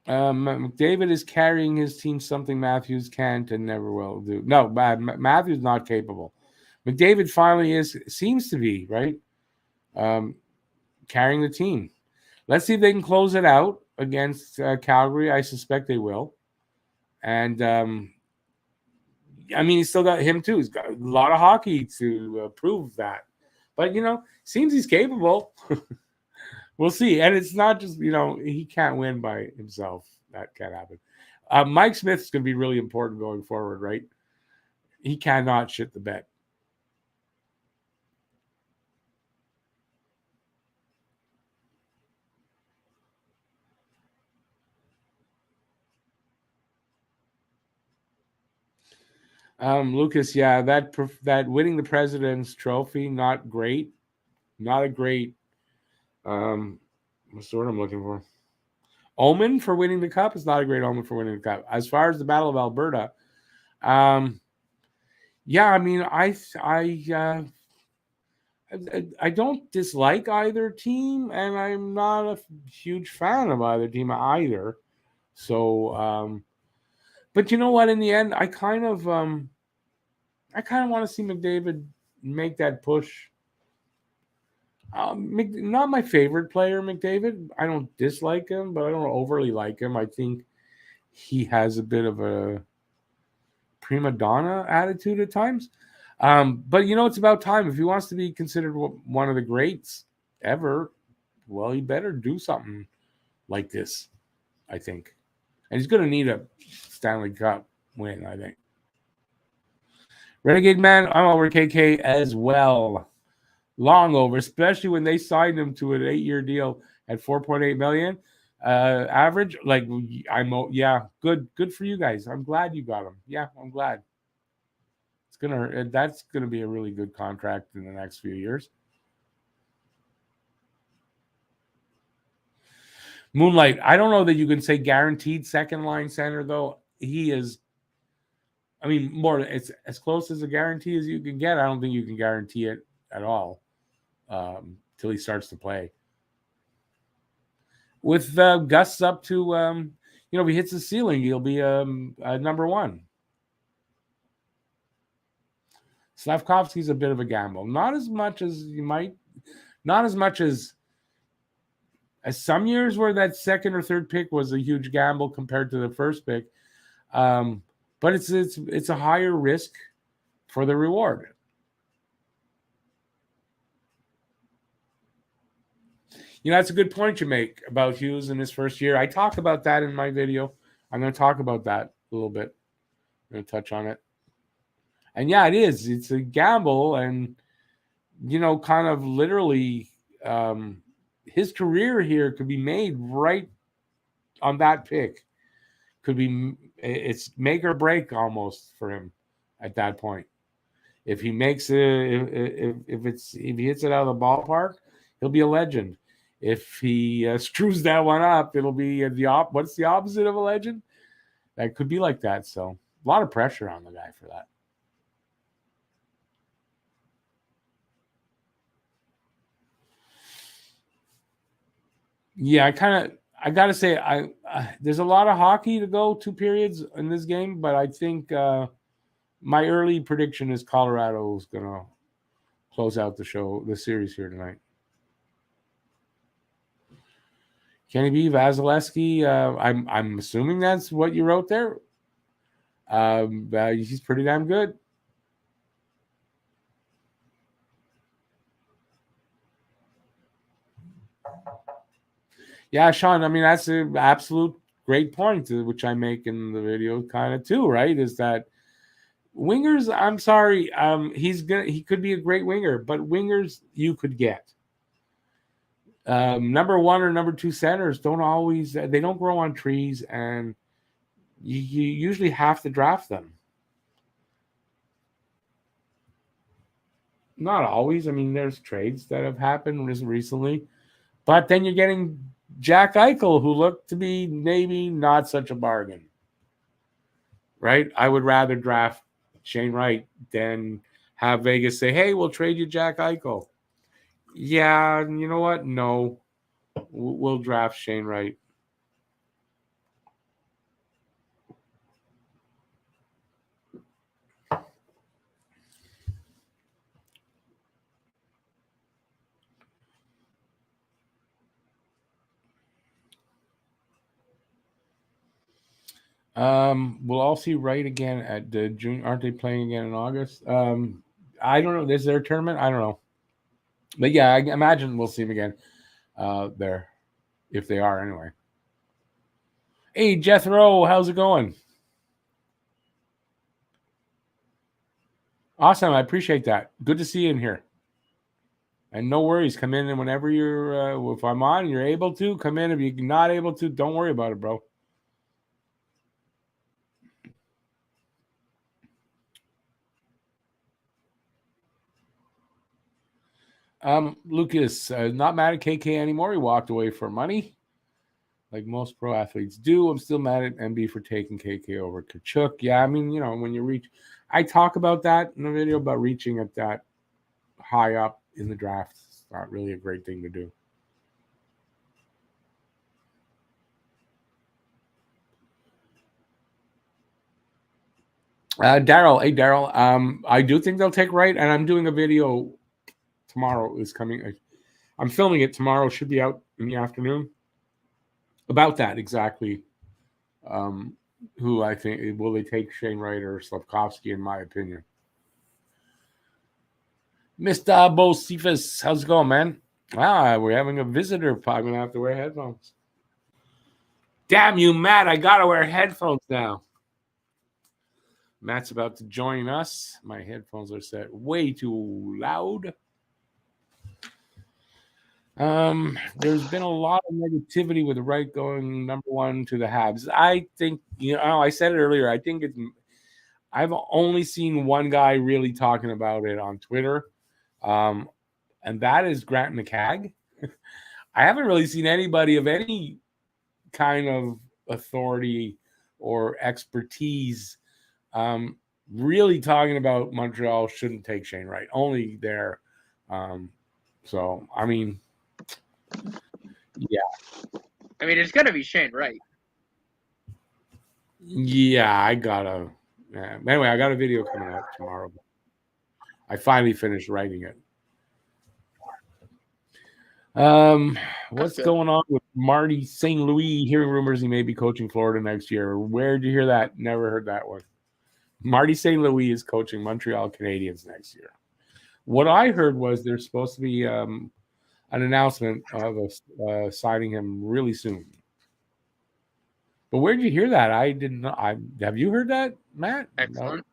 McDavid is carrying his team, something Matthews can't and never will do. No, Matthews not capable. McDavid finally seems to be, right? Carrying the team. Let's see if they can close it out against Calgary. I suspect they will. And, he's still got him too. He's got a lot of hockey to prove that. But, seems he's capable. We'll see. And it's not just, he can't win by himself. That can't happen. Mike Smith's going to be really important going forward, right? He cannot shit the bed. Lucas, yeah, that winning the President's Trophy, not great. Not a great what's the word I'm looking for? Omen for winning the cup is not a great omen for winning the cup. As far as the Battle of Alberta, I don't dislike either team, and I'm not a huge fan of either team either. So, but you know what? In the end, I kind of want to see McDavid make that push. Not my favorite player, McDavid. I don't dislike him, but I don't overly like him. I think he has a bit of a prima donna attitude at times. But it's about time. If he wants to be considered one of the greats ever, well, he better do something like this, I think. And he's going to need a Stanley Cup win, I think. Renegade Man, I'm over KK as well. Long over, especially when they signed him to an 8-year deal at $4.8 million average. Good for you guys. I'm glad you got him. Yeah, I'm glad. That's gonna be a really good contract in the next few years. Moonlight, I don't know that you can say guaranteed second line center though. He is. It's as close as a guarantee as you can get. I don't think you can guarantee it at all. Till he starts to play. With Gus up to, if he hits the ceiling, he'll be a number one. Slavkovsky's a bit of a gamble. Not as much as you might. Not as much as some years where that second or third pick was a huge gamble compared to the first pick. But it's a higher risk for the reward. That's a good point you make about Hughes in his first year. I talk about that in my video. I'm going to talk about that little bit. I'm going to touch on it. And yeah, it is. It's a gamble, and kind of literally, his career here could be made right on that pick. It's make or break almost for him at that point. If he makes it, if he hits it out of the ballpark, he'll be a legend. If he screws that one up, it'll be what's the opposite of a legend? That could be like that. So a lot of pressure on the guy for that. Yeah, I gotta say, there's a lot of hockey to go 2 periods in this game, but I think my early prediction is Colorado is gonna close out the series here tonight. Kenny B, Vasilevsky, I'm assuming that's what you wrote there. He's pretty damn good. Yeah, Sean, I mean, that's an absolute great point, which I make in the video kind of too, right? Is that wingers, I'm sorry, he could be a great winger, but wingers you could get. Number 1 or number 2 centers don't grow on trees, and you usually have to draft them. Not always. I mean, there's trades that have happened recently, but then you're getting Jack Eichel, who looked to be maybe not such a bargain, right? I would rather draft Shane Wright than have Vegas say, hey, we'll trade you Jack Eichel. Yeah, you know what? No, we'll draft Shane Wright. We'll all see Wright again at June. Aren't they playing again in August? I don't know. Is there a tournament? I don't know. But yeah, I imagine we'll see him again there, if they are anyway. Hey, Jethro, how's it going? Awesome. I appreciate that. Good to see you in here. And no worries. Come in, and whenever if I'm on, you're able to come in. If you're not able to, don't worry about it, bro. Lucas, not mad at KK anymore. He walked away for money, like most pro athletes do. I'm still mad at MB for taking KK over Kachuk. Yeah, I mean, when you reach, I talk about that in the video about reaching at that high up in the draft. It's not really a great thing to do. Daryl, hey Daryl, I do think they'll take Wright, and I'm doing a video tomorrow. Is coming. I'm filming it tomorrow. Should be out in the afternoon. About that exactly. Who I think will they take Shane Wright or Slavkovsky? In my opinion. Mr. Bocephus, how's it going, man? We're having a visitor. I'm gonna have to wear headphones. Damn you, Matt! I gotta wear headphones now. Matt's about to join us. My headphones are set way too loud. There's been a lot of negativity with Wright going number 1 to the Habs. I think, I said it earlier. I think I've only seen one guy really talking about it on Twitter, and that is Grant McCagg. I haven't really seen anybody of any kind of authority or expertise really talking about Montreal shouldn't take Shane Wright. Only there. So, I mean, yeah. I mean, it's going to be Shane Wright. Yeah, anyway, I got a video coming out tomorrow. I finally finished writing it. What's going on with Marty St. Louis? Hearing rumors he may be coaching Florida next year. Where did you hear that? Never heard that one. Marty St. Louis is coaching Montreal Canadiens next year. What I heard was there's supposed to be an announcement of signing him really soon. But where did you hear that? I didn't know. Have you heard that, Matt? Excellent.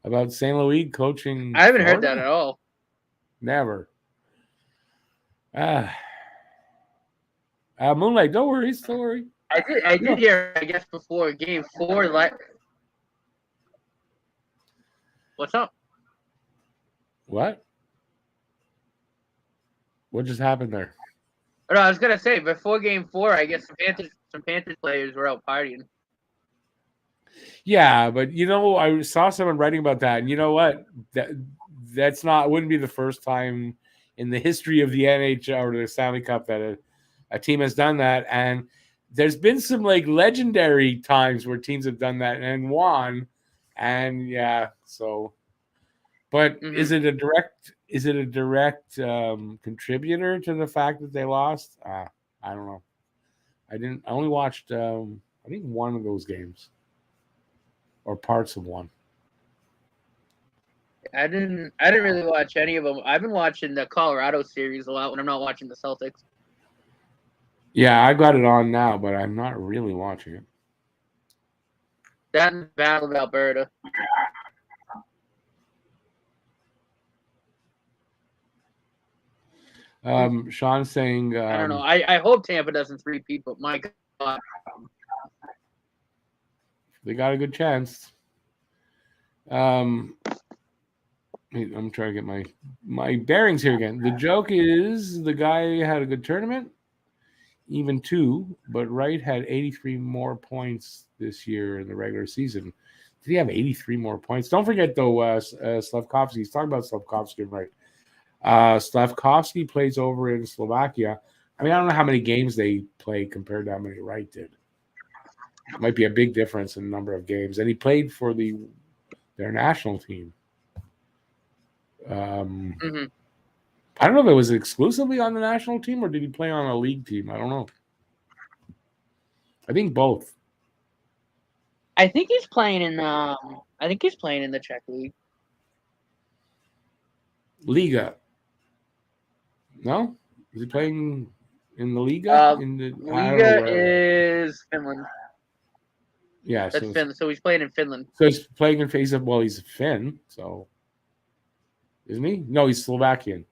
About St. Louis coaching? I haven't heard Florida? that at all. Never. Moonlight, don't worry. Don't worry. I did hear, I guess, before game 4. What's up? What? What just happened there? No, I was gonna say before game 4, I guess some Panthers players were out partying. Yeah, but I saw someone writing about that, and you know what? Wouldn't be the first time in the history of the NHL or the Stanley Cup that a team has done that. And there's been some like legendary times where teams have done that and won. And yeah, so. But is it a direct contributor to the fact that they lost? I don't know. I only watched I think one of those games or parts of one. I didn't really watch any of them. I've been watching the Colorado series a lot when I'm not watching the Celtics. Yeah, I got it on now, but I'm not really watching it. That and the Battle of Alberta. Sean's saying I don't know. I hope Tampa doesn't repeat, but my God. They got a good chance. I'm trying to get my bearings here again. The joke is the guy had a good tournament, even 2, but Wright had 83 more points this year in the regular season. Did he have 83 more points? Don't forget, though, Slavkovsky. He's talking about Slavkovsky and Wright. Slavkovsky plays over in Slovakia. I mean, I don't know how many games they play compared to how many Wright did. It might be a big difference in the number of games. And he played for their national team. I don't know if it was exclusively on the national team or did he play on a league team? I don't know. I think both. I think he's playing in the Czech league. Liga. No? Is he playing in the Liga? Liga is Finland. Yeah, that's Finland. So he's playing in Finland. So he's playing in he's a Finn, so isn't he? No, he's Slovakian.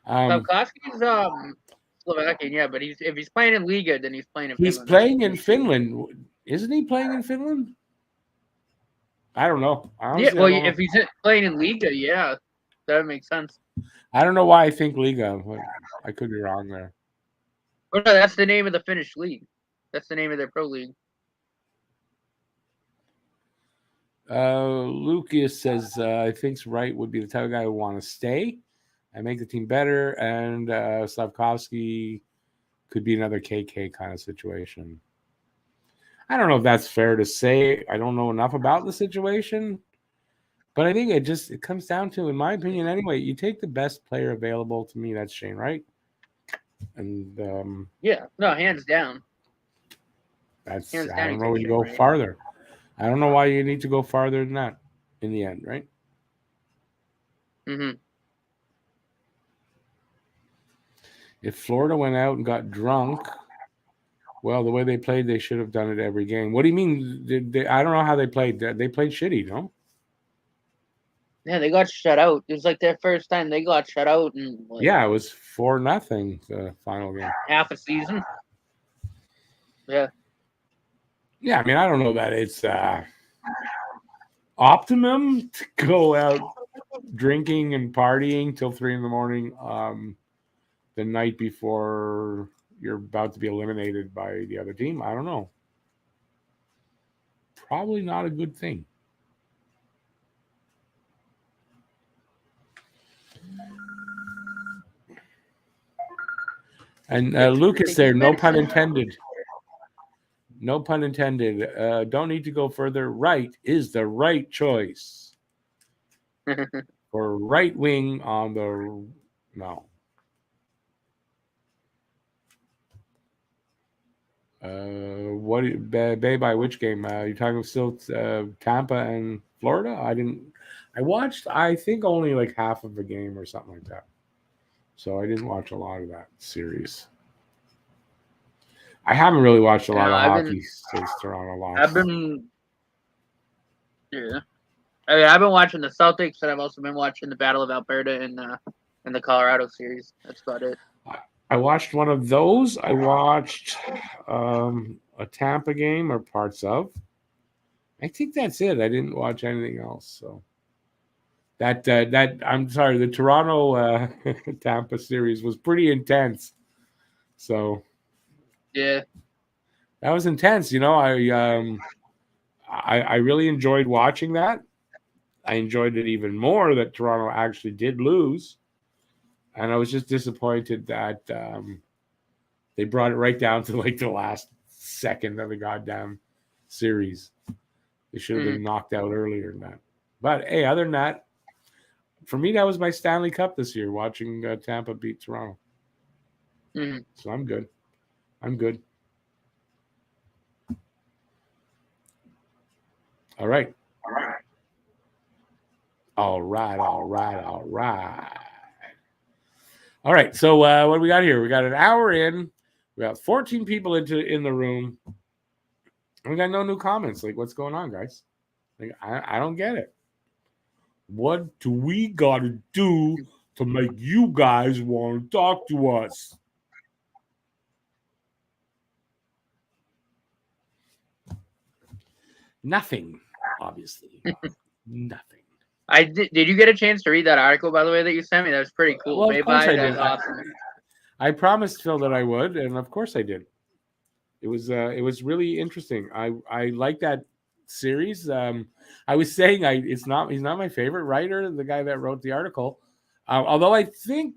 Slavkovsky's Slovakian, yeah, but if he's playing in Liga, then he's playing in Finland. He's playing in Finland. Isn't he playing in Finland? I don't know. Honestly, yeah, if he's playing in Liga, yeah, that makes sense. I don't know why I think Liga, but I could be wrong there. Oh, no, that's the name of the Finnish league. That's the name of their pro league. Lucas says, I think Wright would be the type of guy who want to stay and make the team better, and Slavkovsky could be another KK kind of situation. I don't know if that's fair to say. I don't know enough about the situation, but I think it comes down to, in my opinion anyway, you take the best player available. To me, that's Shane Wright. And yeah, no, hands down. I don't know where you go farther. I don't know why you need to go farther than that in the end, right? Mm-hmm. If Florida went out and got drunk, well, the way they played, they should have done it every game. What do you mean? I don't know how they played. They played shitty, no? Yeah, they got shut out. It was like their first time they got shut out. And yeah, it was 4-0 the final game. Half a season. Yeah. Yeah, I mean, I don't know that it's optimum to go out drinking and partying till 3 a.m. The night before you're about to be eliminated by the other team. I don't know. Probably not a good thing. And Lucas there, no pun intended. No pun intended. Don't need to go further. Right is the right choice. For right wing on the... No. By which game? You're talking still Tampa and Florida? I watched, I think, only like half of the game or something like that. So I didn't watch a lot of that series. I haven't really watched a lot of I've hockey since Toronto lost. I've been I've been watching the Celtics, and I've also been watching the Battle of Alberta and the Colorado series. That's about it. I watched one of those. I watched a Tampa game or parts of. I think that's it. I didn't watch anything else. So that I'm sorry, the Toronto Tampa series was pretty intense. So Yeah. that was intense. You know, I really enjoyed watching that. I enjoyed it even more that Toronto actually did lose, and I was just disappointed that they brought it right down to like the last second of the goddamn series. They should have been knocked out earlier than that. But hey, other than that, for me, that was my Stanley Cup this year, watching Tampa beat Toronto. So I'm good. I'm good. All right. All right. All right. So what do we got here? We got an hour in. We got 14 people in the room. We got no new comments. Like, what's going on, guys? Like, I don't get it. What do we got to do to make you guys want to talk to us? Nothing, obviously. Nothing. Did you get a chance to read that article, by the way, that you sent me? That was pretty cool. Well, of course I did. Awesome. I promised Phil that I would, and of course I did. It was really interesting. I like that series. I was saying he's not my favorite writer, the guy that wrote the article. Although I think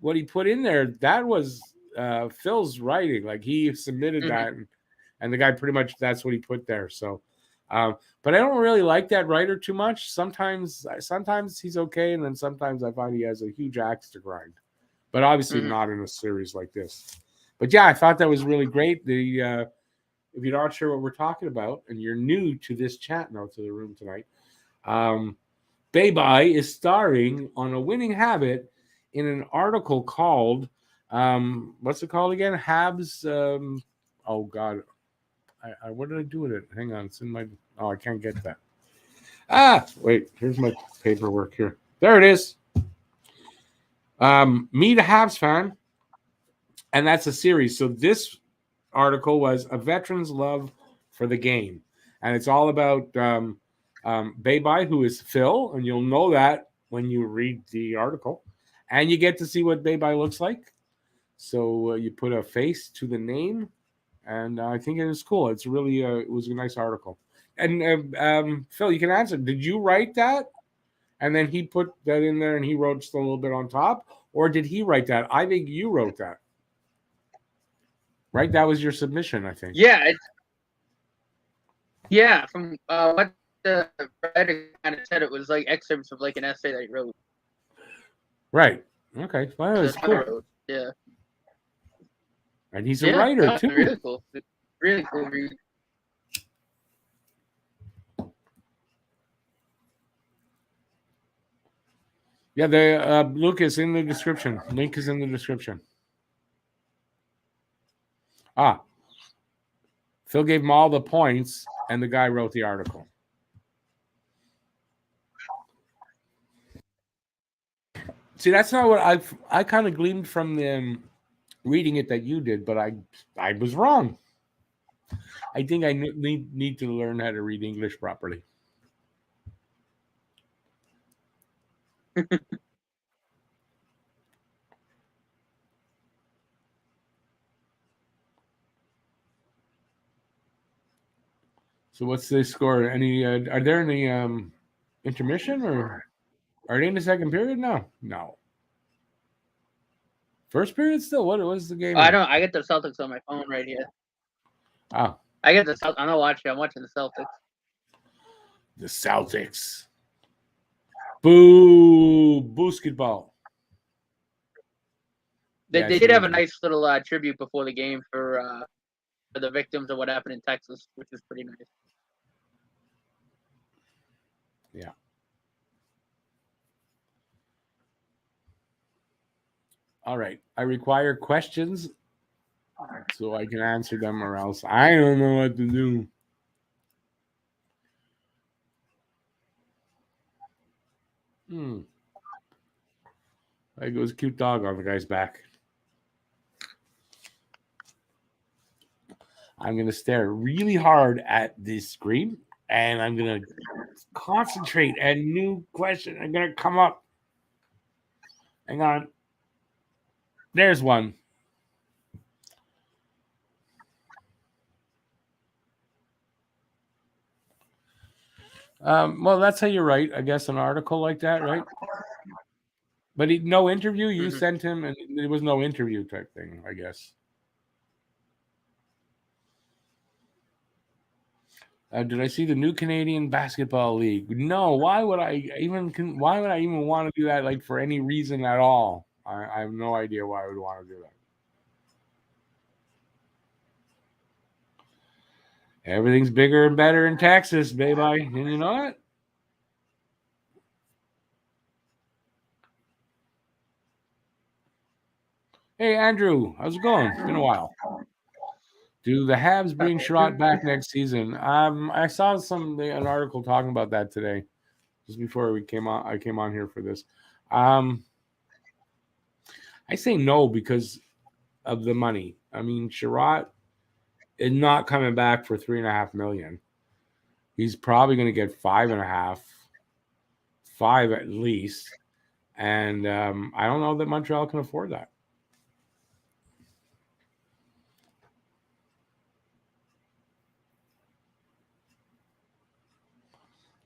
what he put in there, that was Phil's writing. Like he submitted that, and the guy pretty much that's what he put there. So, but I don't really like that writer too much. Sometimes he's okay, and then sometimes I find he has a huge axe to grind. But obviously not in a series like this. But yeah, I thought that was really great. If you're not sure what we're talking about and you're new to this chat now to the room tonight, Babai is starring on a winning habit in an article called what's it called again? Habs. Oh God, what did I do with it? Hang on, it's in my. Oh, I can't get that. Wait, here's my paperwork here. There it is. Meet a Habs fan, and that's a series. So this article was a veteran's love for the game, and it's all about Babai, who is Phil, and you'll know that when you read the article, and you get to see what Babai looks like. So you put a face to the name, and I think it is cool. It's really it was a nice article. And Phil, you can answer. Did you write that? And then he put that in there and he wrote just a little bit on top? Or did he write that? I think you wrote that. Right? That was your submission, I think. Yeah. From what the writer kind of said, it was like excerpts of like an essay that he wrote. Right. Okay. Well, that was cool. Yeah. And he's a writer, too. Really cool. Really cool read. Yeah, the Lucas in the description. Link is in the description. Phil gave him all the points, and the guy wrote the article. See, that's not what I kind of gleaned from them reading it that you did, but I was wrong. I think I need to learn how to read English properly. So what's the score? Any are there any intermission or are they in the second period? No. First period still. What was the game? I get the Celtics on my phone right here. Oh. I get the Celtics. I'm not watching. I'm watching the Celtics. The Celtics. Boo! Basketball. They did have a nice little tribute before the game for the victims of what happened in Texas, which is pretty nice. Yeah. All right. I require questions so I can answer them, or else I don't know what to do. There goes a cute dog on the guy's back. I'm going to stare really hard at this screen, and I'm going to concentrate. And new question are going to come up. Hang on. There's one. Well, that's how you write, I guess, an article like that, right? But no interview. You sent him, and there was no interview type thing, I guess. Did I see the new Canadian Basketball League? No. Why would I even want to do that? Like, for any reason at all? I have no idea why I would want to do that. Everything's bigger and better in Texas, baby. And you know what? Hey, Andrew, how's it going? It's been a while. Do the Habs bring Sherratt back next season? I saw an article talking about that today, just before I came on here for this. I say no because of the money. I mean, Sherratt is not coming back for $3.5 million. He's probably going to get $5.5, $5 at least, and I don't know that Montreal can afford that.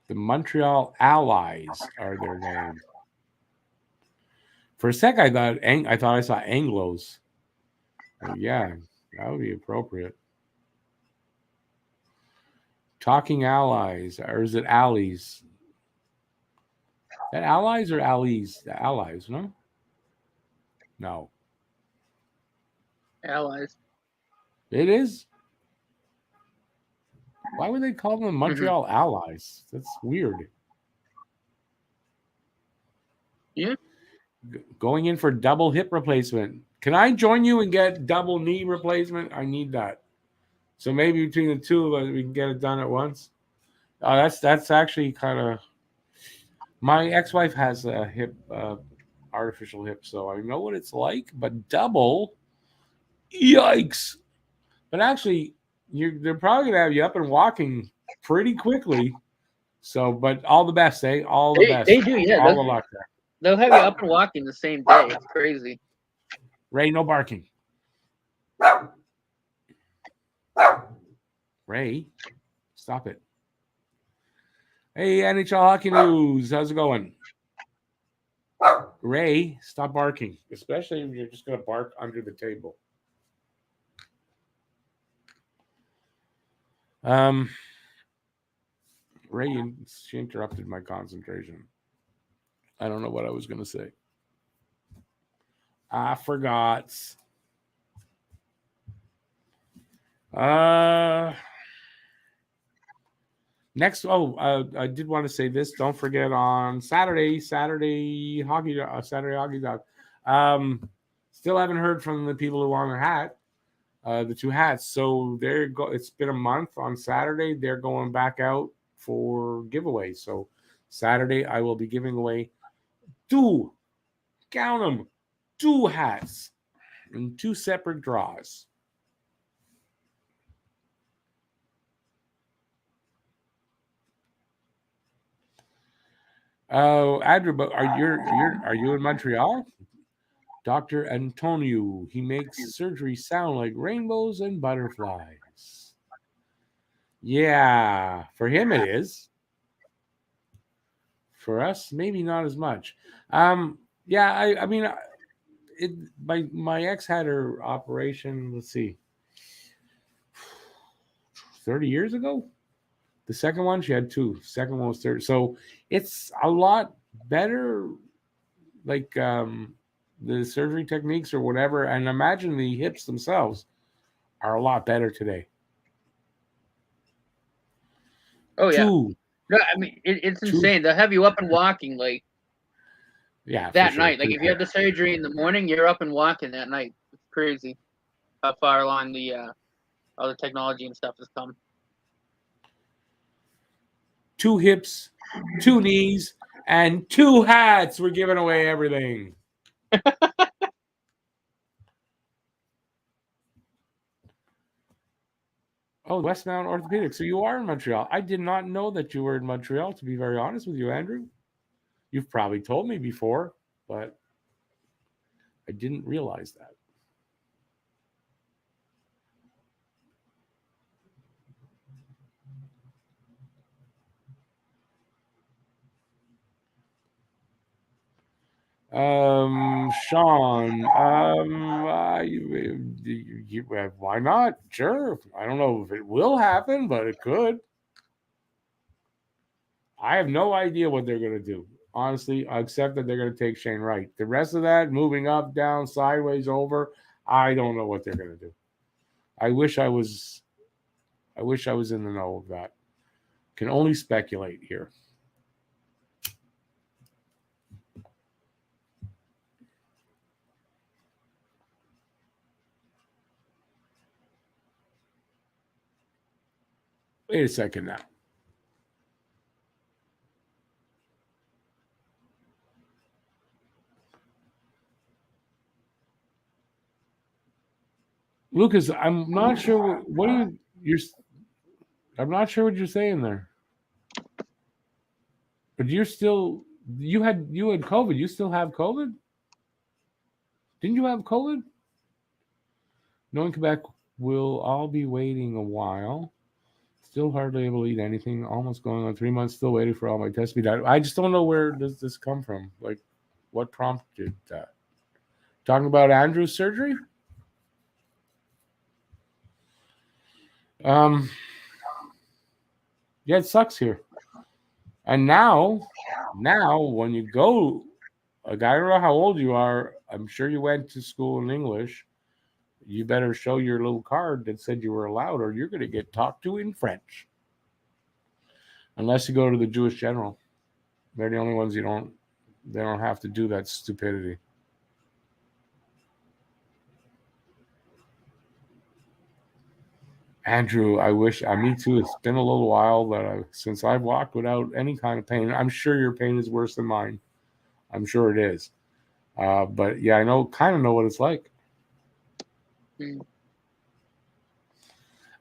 The Montreal Allies are their name. For a sec, I thought I saw Anglos. But yeah, that would be appropriate. Talking Allies, or is it Allies? Is that Allies or Allies? The Allies, no? No. Allies. It is? Why would they call them Montreal Allies? That's weird. Yeah. Going in for double hip replacement. Can I join you and get double knee replacement? I need that. So maybe between the two of us, we can get it done at once. Oh, that's actually kind of. My ex-wife has a hip, artificial hip, so I know what it's like. But double, yikes! But actually, they're probably gonna have you up and walking pretty quickly. So, but all the best, eh? All the best. They do, yeah. All the luck there. They'll have you up and walking the same day. It's crazy. Ray, no barking. Ray, stop it. Hey, NHL Hockey News. How's it going? Ray, stop barking, especially if you're just going to bark under the table. Ray, she interrupted my concentration. I don't know what I was going to say. I forgot. Next, I did want to say this. Don't forget on Saturday hockey dog. Still haven't heard from the people who won their hat, the two hats. So it's been a month. On Saturday, they're going back out for giveaways. So Saturday, I will be giving away two hats in two separate draws. Oh, Andrew, but are you in Montreal? Dr. Antonio, he makes surgery sound like rainbows and butterflies. Yeah, for him it is. For us, maybe not as much. Yeah, I mean, my ex had her operation. Let's see, 30 years ago. The second one, she had two. Second one was 30. So it's a lot better, like the surgery techniques or whatever. And imagine the hips themselves are a lot better today. Oh, yeah. No, I mean, it's insane. They'll have you up and walking, like, that night. Like, if you have the surgery in the morning, you're up and walking that night. It's crazy. how far along all the technology and stuff has come. 2 hips, 2 knees, and 2 hats. We're giving away everything. Oh, Westmount Orthopedics. So you are in Montreal. I did not know that you were in Montreal, to be very honest with you, Andrew. You've probably told me before, but I didn't realize that. Sean, why not? Sure. I don't know if it will happen, but it could. I have no idea what they're going to do, honestly, except that they're going to take Shane Wright. The rest of that, moving up, down, sideways, over, I don't know what they're going to do. I wish I was in the know of that. Can only speculate here. Wait a second now. Lucas, I'm not sure I'm not sure what you're saying there. But you had COVID. You still have COVID? Didn't you have COVID? Knowing Quebec will all be waiting a while. Still hardly able to eat anything. Almost going on 3 months. Still waiting for all my tests to be done. I just don't know where does this come from. Like, what prompted that? Talking about Andrew's surgery? Yeah, it sucks here. And now when you go, I don't know how old you are. I'm sure you went to school in English. You better show your little card that said you were allowed, or you're going to get talked to in French. Unless you go to the Jewish General. They're the only ones they don't have to do that stupidity. Andrew, I wish, me too. It's been a little while since I've walked without any kind of pain. I'm sure your pain is worse than mine. I'm sure it is. But yeah, I kind of know what it's like.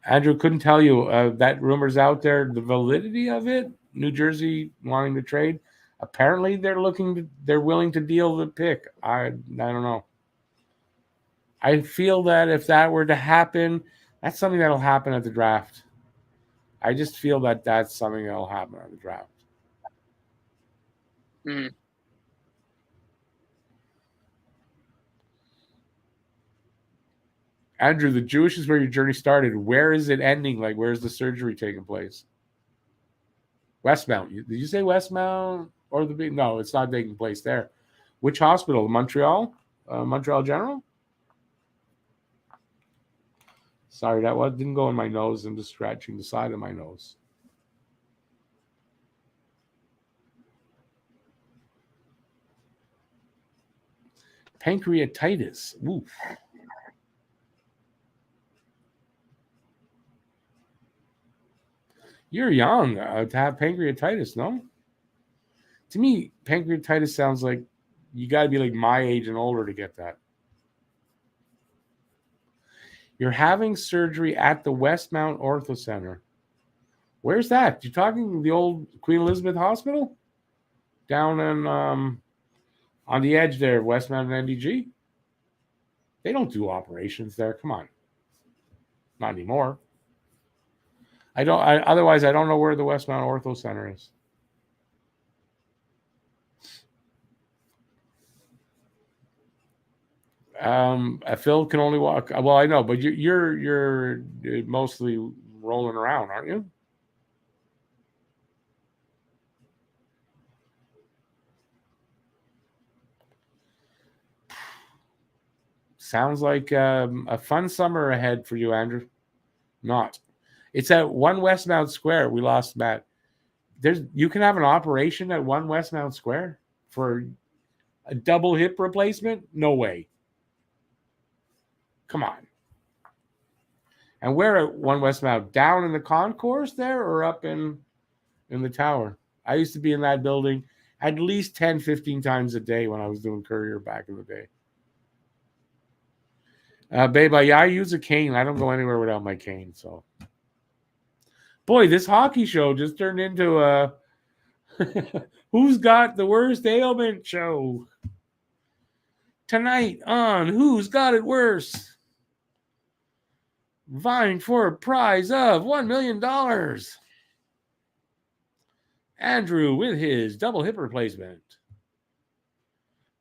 Andrew, couldn't tell you that rumor's out there. The validity of it, New Jersey wanting to trade. Apparently, they're willing to deal the pick. I don't know. I feel that if that were to happen, that's something that'll happen at the draft. I just feel that that's something that'll happen at the draft. Andrew, the Jewish is where your journey started. Where is it ending? Like, where's the surgery taking place? Westmount. Did you say Westmount or the big? No, it's not taking place there. Which hospital? Montreal? Montreal General? Sorry, that didn't go in my nose. I'm just scratching the side of my nose. Pancreatitis. Oof. You're young to have pancreatitis, no? To me, pancreatitis sounds like you got to be like my age and older to get that. You're having surgery at the Westmount Ortho Center. Where's that? You talking the old Queen Elizabeth Hospital? Down in, on the edge there, Westmount and NDG? They don't do operations there. Come on. Not anymore. Otherwise, I don't know where the Westmount Ortho Center is. Phil can only walk. Well, I know, but you're mostly rolling around, aren't you? Sounds like a fun summer ahead for you, Andrew. Not. It's at 1 Westmount Square. We lost Matt. You can have an operation at 1 Westmount Square for a double hip replacement? No way. Come on. And where at One Westmount? Down in the concourse there or up in the tower? I used to be in that building at least 10, 15 times a day when I was doing courier back in the day. Babe, I use a cane. I don't go anywhere without my cane. So, boy, this hockey show just turned into a Who's Got the Worst Ailment show. Tonight on Who's Got It Worse? Vying for a prize of $1 million. Andrew with his double hip replacement.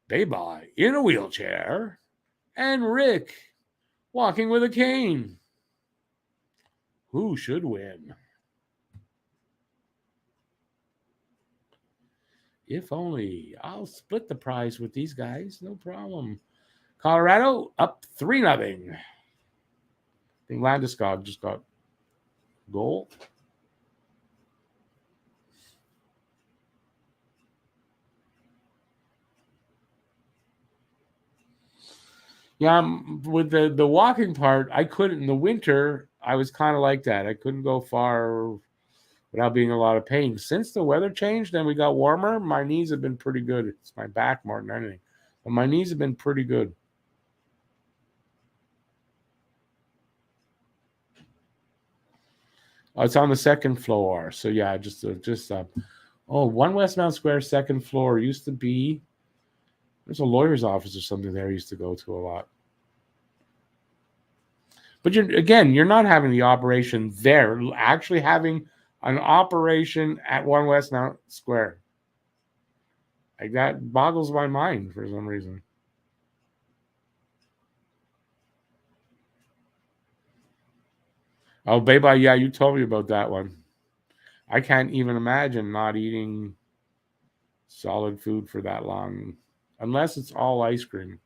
Baby in a wheelchair. And Rick walking with a cane. Who should win? If only. I'll split the prize with these guys. No problem. Colorado up 3-0. I think Landeskog just got goal. Yeah, with the walking part, I couldn't. In the winter, I was kind of like that. I couldn't go far without being in a lot of pain. Since the weather changed and we got warmer, my knees have been pretty good. It's my back more than anything. But my knees have been pretty good. Oh, it's on the second floor. So, yeah, just One Westmount Square, second floor. Used to be, there's a lawyer's office or something there I used to go to a lot. But you're not having the operation there. Actually having an operation at One Westmount Square. Like that boggles my mind for some reason. Oh, baby, yeah, you told me about that one. I can't even imagine not eating solid food for that long, unless it's all ice cream.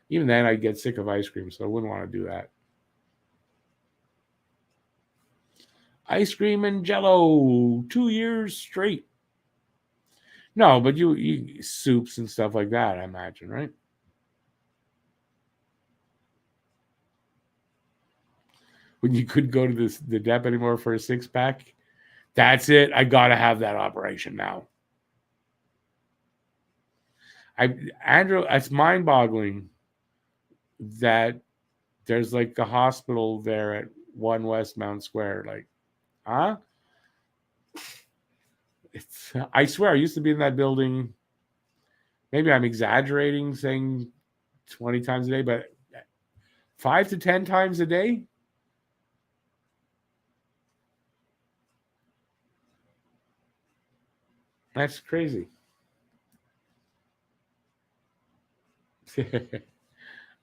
Even then, I'd get sick of ice cream, so I wouldn't want to do that. Ice cream and Jell-O, 2 years straight. No, but you eat soups and stuff like that, I imagine, right? When you couldn't go to the dep anymore for a 6-pack, that's it. I got to have that operation now. Andrew, it's mind-boggling that there's like a hospital there at One Westmount Square. Like, huh? I swear, I used to be in that building. Maybe I'm exaggerating, saying 20 times a day, but 5 to 10 times a day. That's crazy.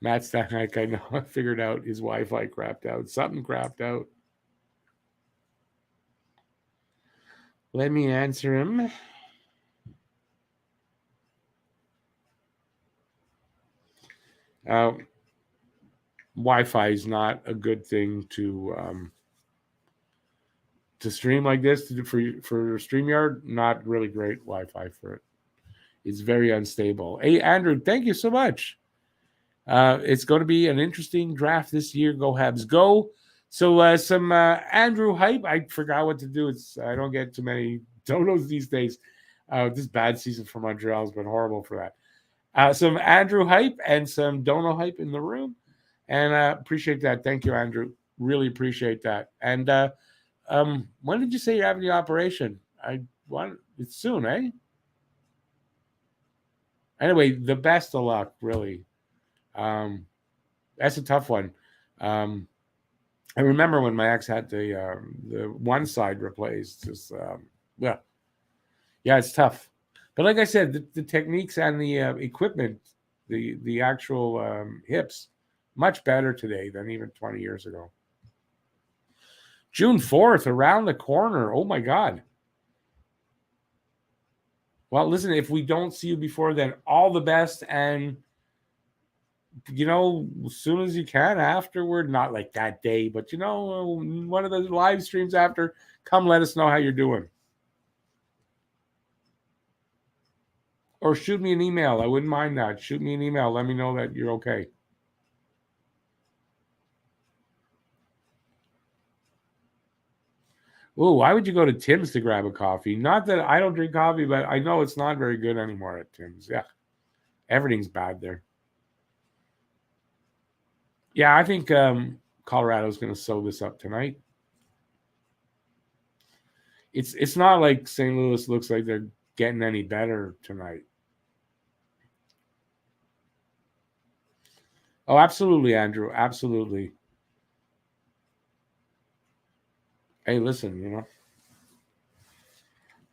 Matt Steinheck, I know. I figured out his Wi-Fi crapped out. Something crapped out. Let me answer him. Wi-Fi is not a good thing to stream like this. For StreamYard, not really great Wi-Fi for it. It's very unstable. Hey, Andrew, thank you so much. It's going to be an interesting draft this year. Go Habs, go. So some Andrew hype. I forgot what to do. I don't get too many donos these days. This bad season for Montreal has been horrible for that. Some Andrew hype and some dono hype in the room. And appreciate that. Thank you, Andrew. Really appreciate that. And when did you say you're having the operation? It's soon, eh? Anyway, the best of luck, really. That's a tough one. I remember when my ex had the one side replaced. Just yeah, it's tough. But like I said, the techniques and the equipment, the actual hips, much better today than even 20 years ago. June 4th, around the corner. Oh my God. Well, listen, if we don't see you before then, all the best. And, as soon as you can afterward, not like that day, but, one of the live streams after, come let us know how you're doing. Or shoot me an email. I wouldn't mind that. Shoot me an email. Let me know that you're okay. Oh, why would you go to Tim's to grab a coffee? Not that I don't drink coffee, but I know it's not very good anymore at Tim's. Yeah, everything's bad there. Yeah, I think Colorado's going to sew this up tonight. It's not like St. Louis looks like they're getting any better tonight. Oh, absolutely, Andrew. Absolutely. Hey, listen,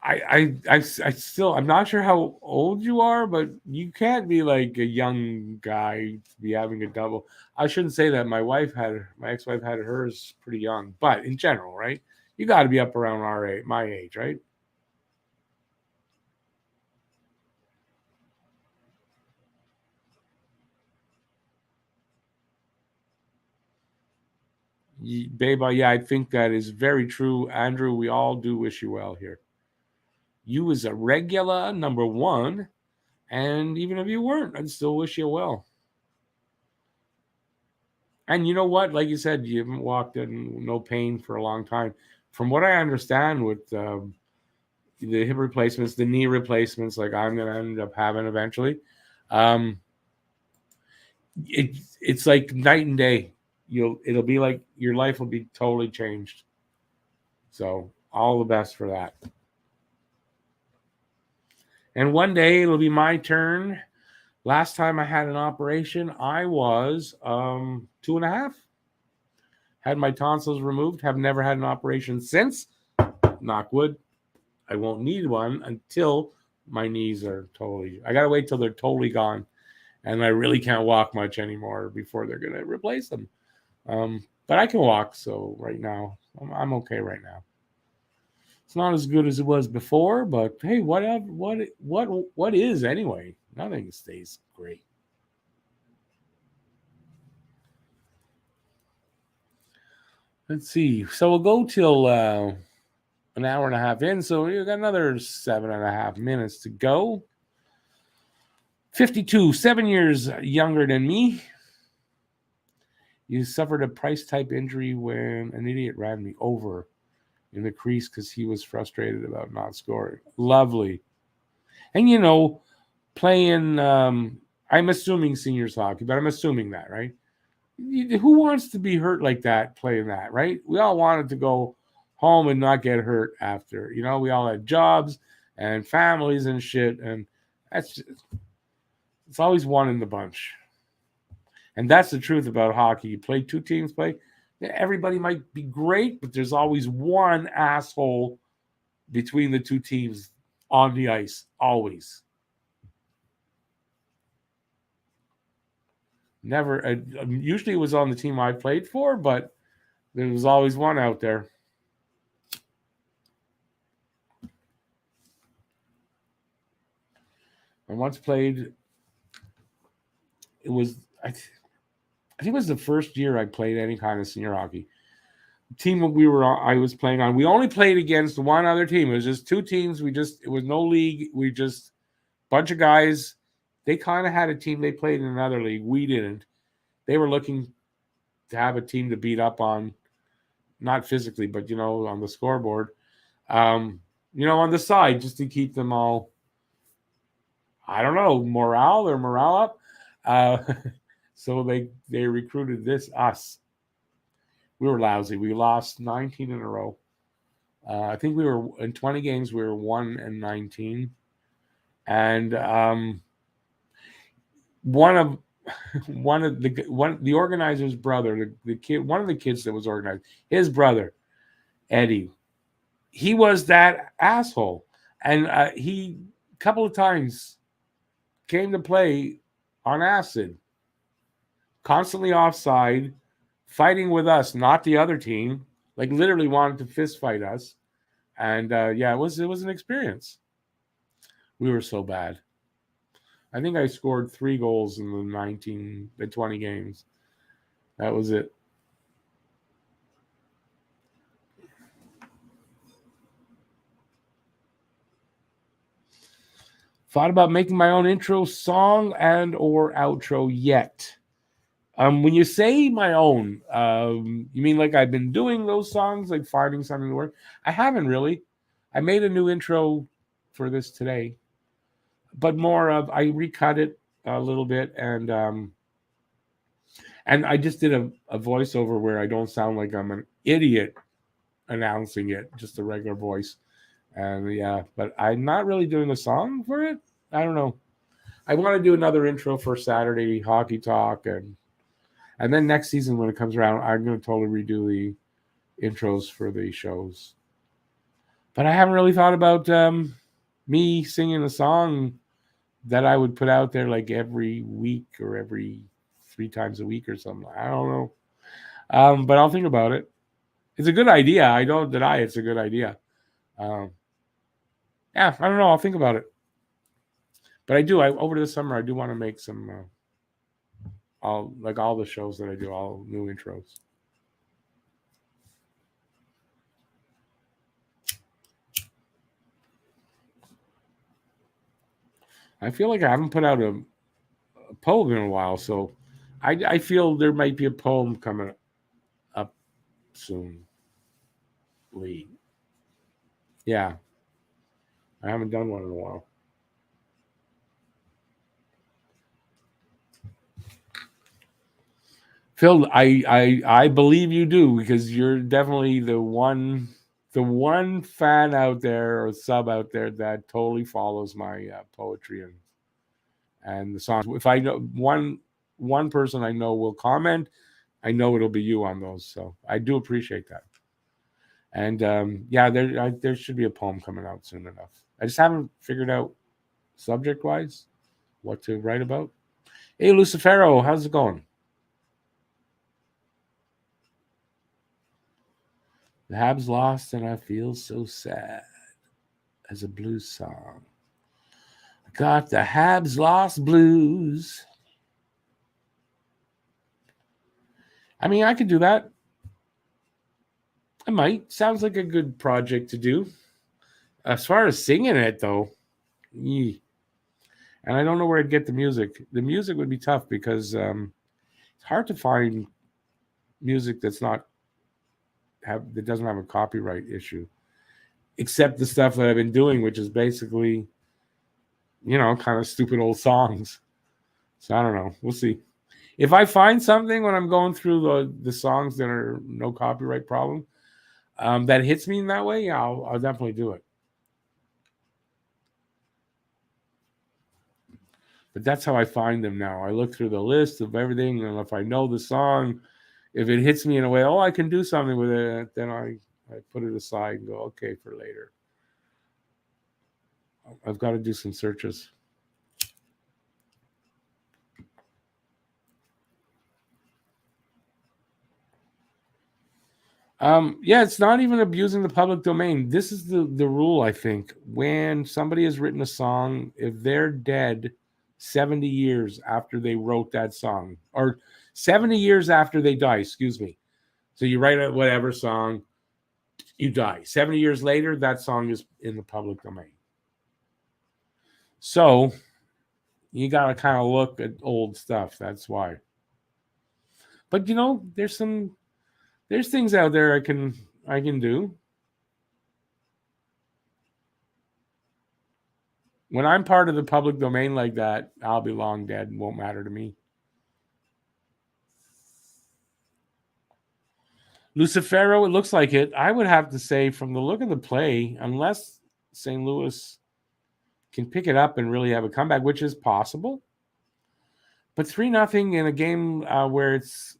I still, I'm not sure how old you are, but you can't be like a young guy to be having a double. I shouldn't say that. My ex-wife had hers pretty young, but in general, right? You got to be up around our age, my age, right? Babe, yeah, I think that is very true. Andrew, we all do wish you well here. You was a regular number one, and even if you weren't, I'd still wish you well. And you know what? Like you said, you haven't walked in no pain for a long time. From what I understand with the hip replacements, the knee replacements, like I'm going to end up having eventually, um, it's like night and day. It'll be like your life will be totally changed. So all the best for that. And one day it'll be my turn. Last time I had an operation, I was 2.5. Had my tonsils removed. Have never had an operation since. Knock wood. I won't need one until my knees are totally. I gotta wait till they're totally gone, and I really can't walk much anymore before they're gonna replace them. But I can walk, so right now I'm okay right now. It's not as good as it was before, but hey, whatever. What is anyway? Nothing stays great. Let's see. So we'll go till an hour and a half in. So we've got another 7.5 minutes to go. 52, 7 years younger than me. You suffered a price type injury when an idiot ran me over in the crease because he was frustrated about not scoring. Lovely. And playing, I'm assuming seniors hockey, but I'm assuming that, right? Who wants to be hurt like that playing that, right? We all wanted to go home and not get hurt after. We all had jobs and families and shit, and it's always one in the bunch. And that's the truth about hockey. You play two teams, everybody might be great, but there's always one asshole between the two teams on the ice, always. Never. Usually it was on the team I played for, but there was always one out there. I once played. It was I think it was the first year I played any kind of senior hockey. The team I was playing on. We only played against one other team. It was just two teams. It was no league. We just bunch of guys. They kind of had a team. They played in another league. We didn't. They were looking to have a team to beat up on, not physically, but on the scoreboard. On the side, just to keep them all, I don't know, morale up. So they recruited us. We were lousy. We lost 19 in a row. I think we were in 20 games. We were 1-19, and one of the organizer's brother, the kid, one of the kids that was organized, his brother, Eddie, he was that asshole, and he a couple of times came to play on acid, constantly offside, fighting with us, not the other team, like literally wanted to fist fight us. And it was an experience. We were so bad. I think I scored 3 goals in the 20 games. That was it. Thought about making my own intro song and or outro yet. When you say my own, you mean like I've been doing those songs, like finding something to work? I haven't really. I made a new intro for this today, but more of I recut it a little bit, and I just did a voiceover where I don't sound like I'm an idiot announcing it, just a regular voice. And yeah, but I'm not really doing a song for it. I don't know. I want to do another intro for Saturday Hockey Talk, and then next season when it comes around, I'm going to totally redo the intros for the shows. But I haven't really thought about me singing a song that I would put out there like every week or every 3 times a week or something. I don't know. But I'll think about it. It's a good idea. I don't deny it's a good idea. Yeah, I don't know. I'll think about it. But I do. Over the summer, I do want to make some, all the shows that I do, all new intros. I feel like I haven't put out a poem in a while, so I feel there might be a poem coming up soon. Yeah, I haven't done one in a while. Phil, I believe you do, because you're definitely the one fan out there or sub out there that totally follows my poetry and the songs. If I know one person I know will comment, I know it'll be you on those. So I do appreciate that. And yeah, there should be a poem coming out soon enough. I just haven't figured out subject wise what to write about. Hey, Lucifero, how's it going? The Habs lost, and I feel so sad. As a blues song. I got the Habs lost blues. I mean, I could do that. I might. Sounds like a good project to do. As far as singing it, though, and I don't know where I'd get the music. The music would be tough because it's hard to find music that doesn't have a copyright issue, except the stuff that I've been doing, which is basically, kind of stupid old songs. So I don't know. We'll see. If I find something when I'm going through the songs that are no copyright problem, that hits me in that way, yeah, I'll definitely do it. But that's how I find them now. I look through the list of everything, and if I know the song, if it hits me in a way, I can do something with it, then I put it aside and go, okay, for later. I've got to do some searches. Yeah, it's not even abusing the public domain. This is the rule, I think. When somebody has written a song, if they're dead 70 years after they wrote that song, or 70 years after they die, excuse me. So you write a whatever song, you die. 70 years later, that song is in the public domain. So you got to kind of look at old stuff. That's why. But there's things out there I can do. When I'm part of the public domain like that, I'll be long dead. It won't matter to me. Lucifero, it looks like it. I would have to say, from the look of the play, unless St. Louis can pick it up and really have a comeback, which is possible. But 3-0 in a game where it's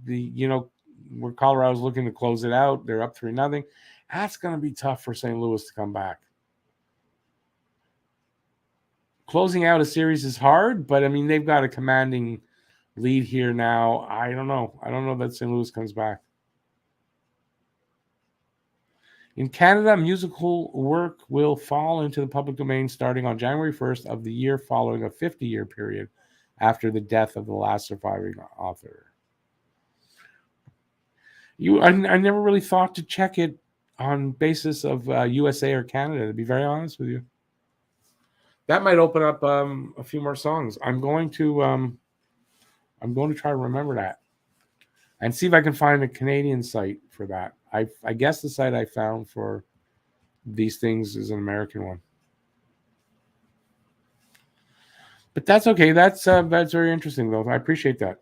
where Colorado's looking to close it out, they're up 3-0. That's going to be tough for St. Louis to come back. Closing out a series is hard, but I mean, they've got a commanding lead here now. I don't know that St. Louis comes back. In Canada, musical work will fall into the public domain starting on January 1st of the year following a 50-year period after the death of the last surviving author. I never really thought to check it on basis of USA or Canada, to be very honest with you. That might open up a few more songs. I'm going to I'm going to try to remember that and see if I can find a Canadian site for that. I guess the site I found for these things is an American one. But that's okay. That's very interesting, though. I appreciate that.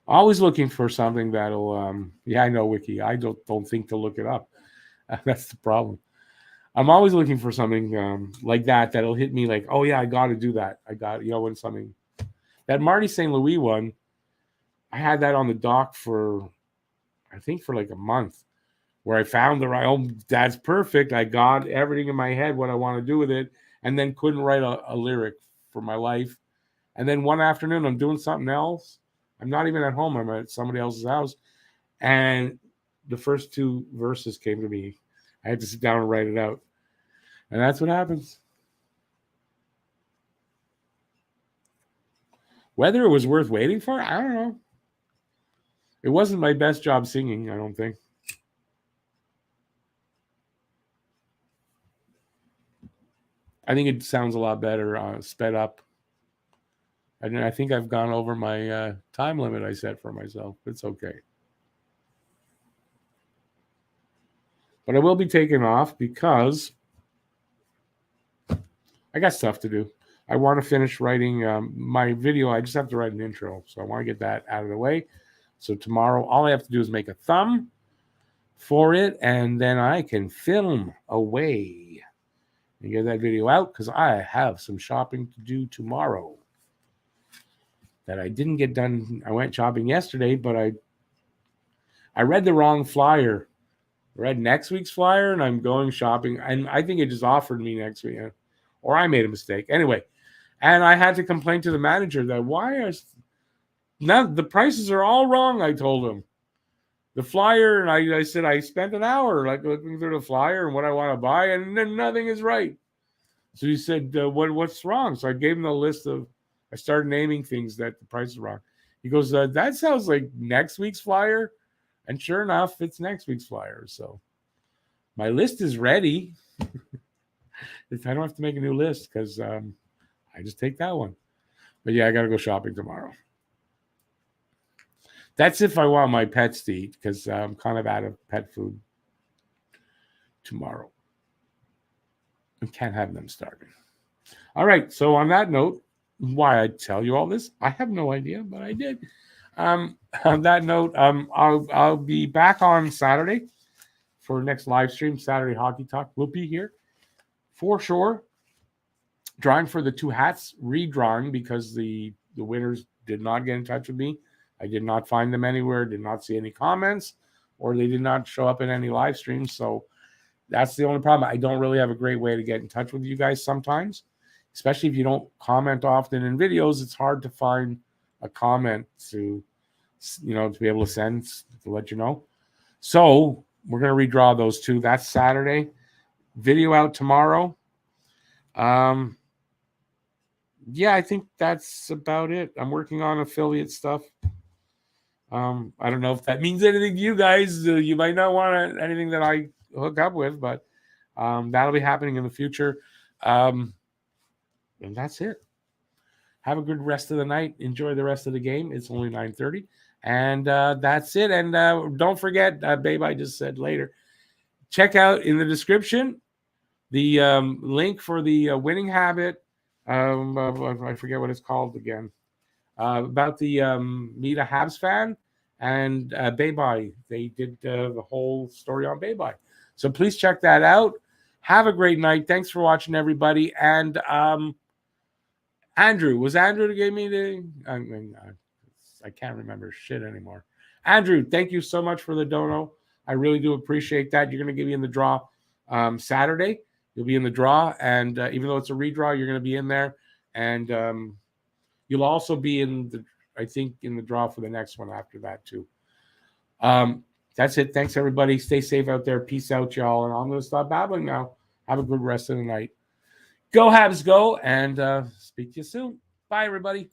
Always looking for something that'll. Yeah, I know, Wiki. I don't think to look it up. That's the problem. I'm always looking for something like that'll hit me like, oh yeah, I got to do that. I got when something that Marty St. Louis one. I had that on the dock for, I think for like a month, where I found the right. Oh, that's perfect. I got everything in my head what I want to do with it, and then couldn't write a lyric for my life. And then one afternoon, I'm doing something else. I'm not even at home. I'm at somebody else's house, and the first two verses came to me. I had to sit down and write it out, and that's what happens. Whether it was worth waiting for, I don't know. It wasn't my best job singing, I don't think. I think it sounds a lot better sped up. I think I've gone over my time limit I set for myself. It's okay. But I will be taking off because I got stuff to do. I want to finish writing my video. I just have to write an intro. So I want to get that out of the way. So tomorrow, all I have to do is make a thumb for it, and then I can film away and get that video out because I have some shopping to do tomorrow that I didn't get done. I went shopping yesterday, but I read the wrong flyer. I read next week's flyer, and I'm going shopping, and I think it just offered me next week, or I made a mistake. Anyway, and I had to complain to the manager that now the prices are all wrong, I told him. The flyer, and I said I spent an hour like looking through the flyer and what I want to buy, and then nothing is right. So he said, what's wrong? So I gave him a list I started naming things that the price is wrong. He goes, that sounds like next week's flyer. And sure enough, it's next week's flyer. So my list is ready. I don't have to make a new list because I just take that one. But yeah, I got to go shopping tomorrow. That's if I want my pets to eat because I'm kind of out of pet food tomorrow. I can't have them starving. All right. So on that note, why I tell you all this, I have no idea, but I did. On that note, I'll be back on Saturday for next live stream, Saturday Hockey Talk. We'll be here for sure. Drawing for the 2 hats, redrawing because the winners did not get in touch with me. I did not find them anywhere, did not see any comments, or they did not show up in any live streams. So that's the only problem. I don't really have a great way to get in touch with you guys sometimes, especially if you don't comment often in videos. It's hard to find a comment to be able to send to let you know. So we're going to redraw those 2. That's Saturday. Video out tomorrow. Yeah, I think that's about it. I'm working on affiliate stuff. I don't know if that means anything to you guys. You might not want anything that I hook up with, but that'll be happening in the future. And that's it. Have a good rest of the night. Enjoy the rest of the game. It's only 9:30. And that's it. And don't forget, babe, I just said later, check out in the description the link for the winning habit. I forget what it's called again. About the Meet a Habs fan and Baybye. They did the whole story on Baybye. So please check that out. Have a great night. Thanks for watching, everybody. And Andrew, was Andrew that gave me the... I can't remember shit anymore. Andrew, thank you so much for the dono. I really do appreciate that. You're going to get me in the draw Saturday. You'll be in the draw. And even though it's a redraw, you're going to be in there. And you'll also be in the draw for the next one after that too. That's it. Thanks, everybody. Stay safe out there. Peace out, y'all. And I'm going to stop babbling now. Have a good rest of the night. Go Habs, go. And speak to you soon. Bye, everybody.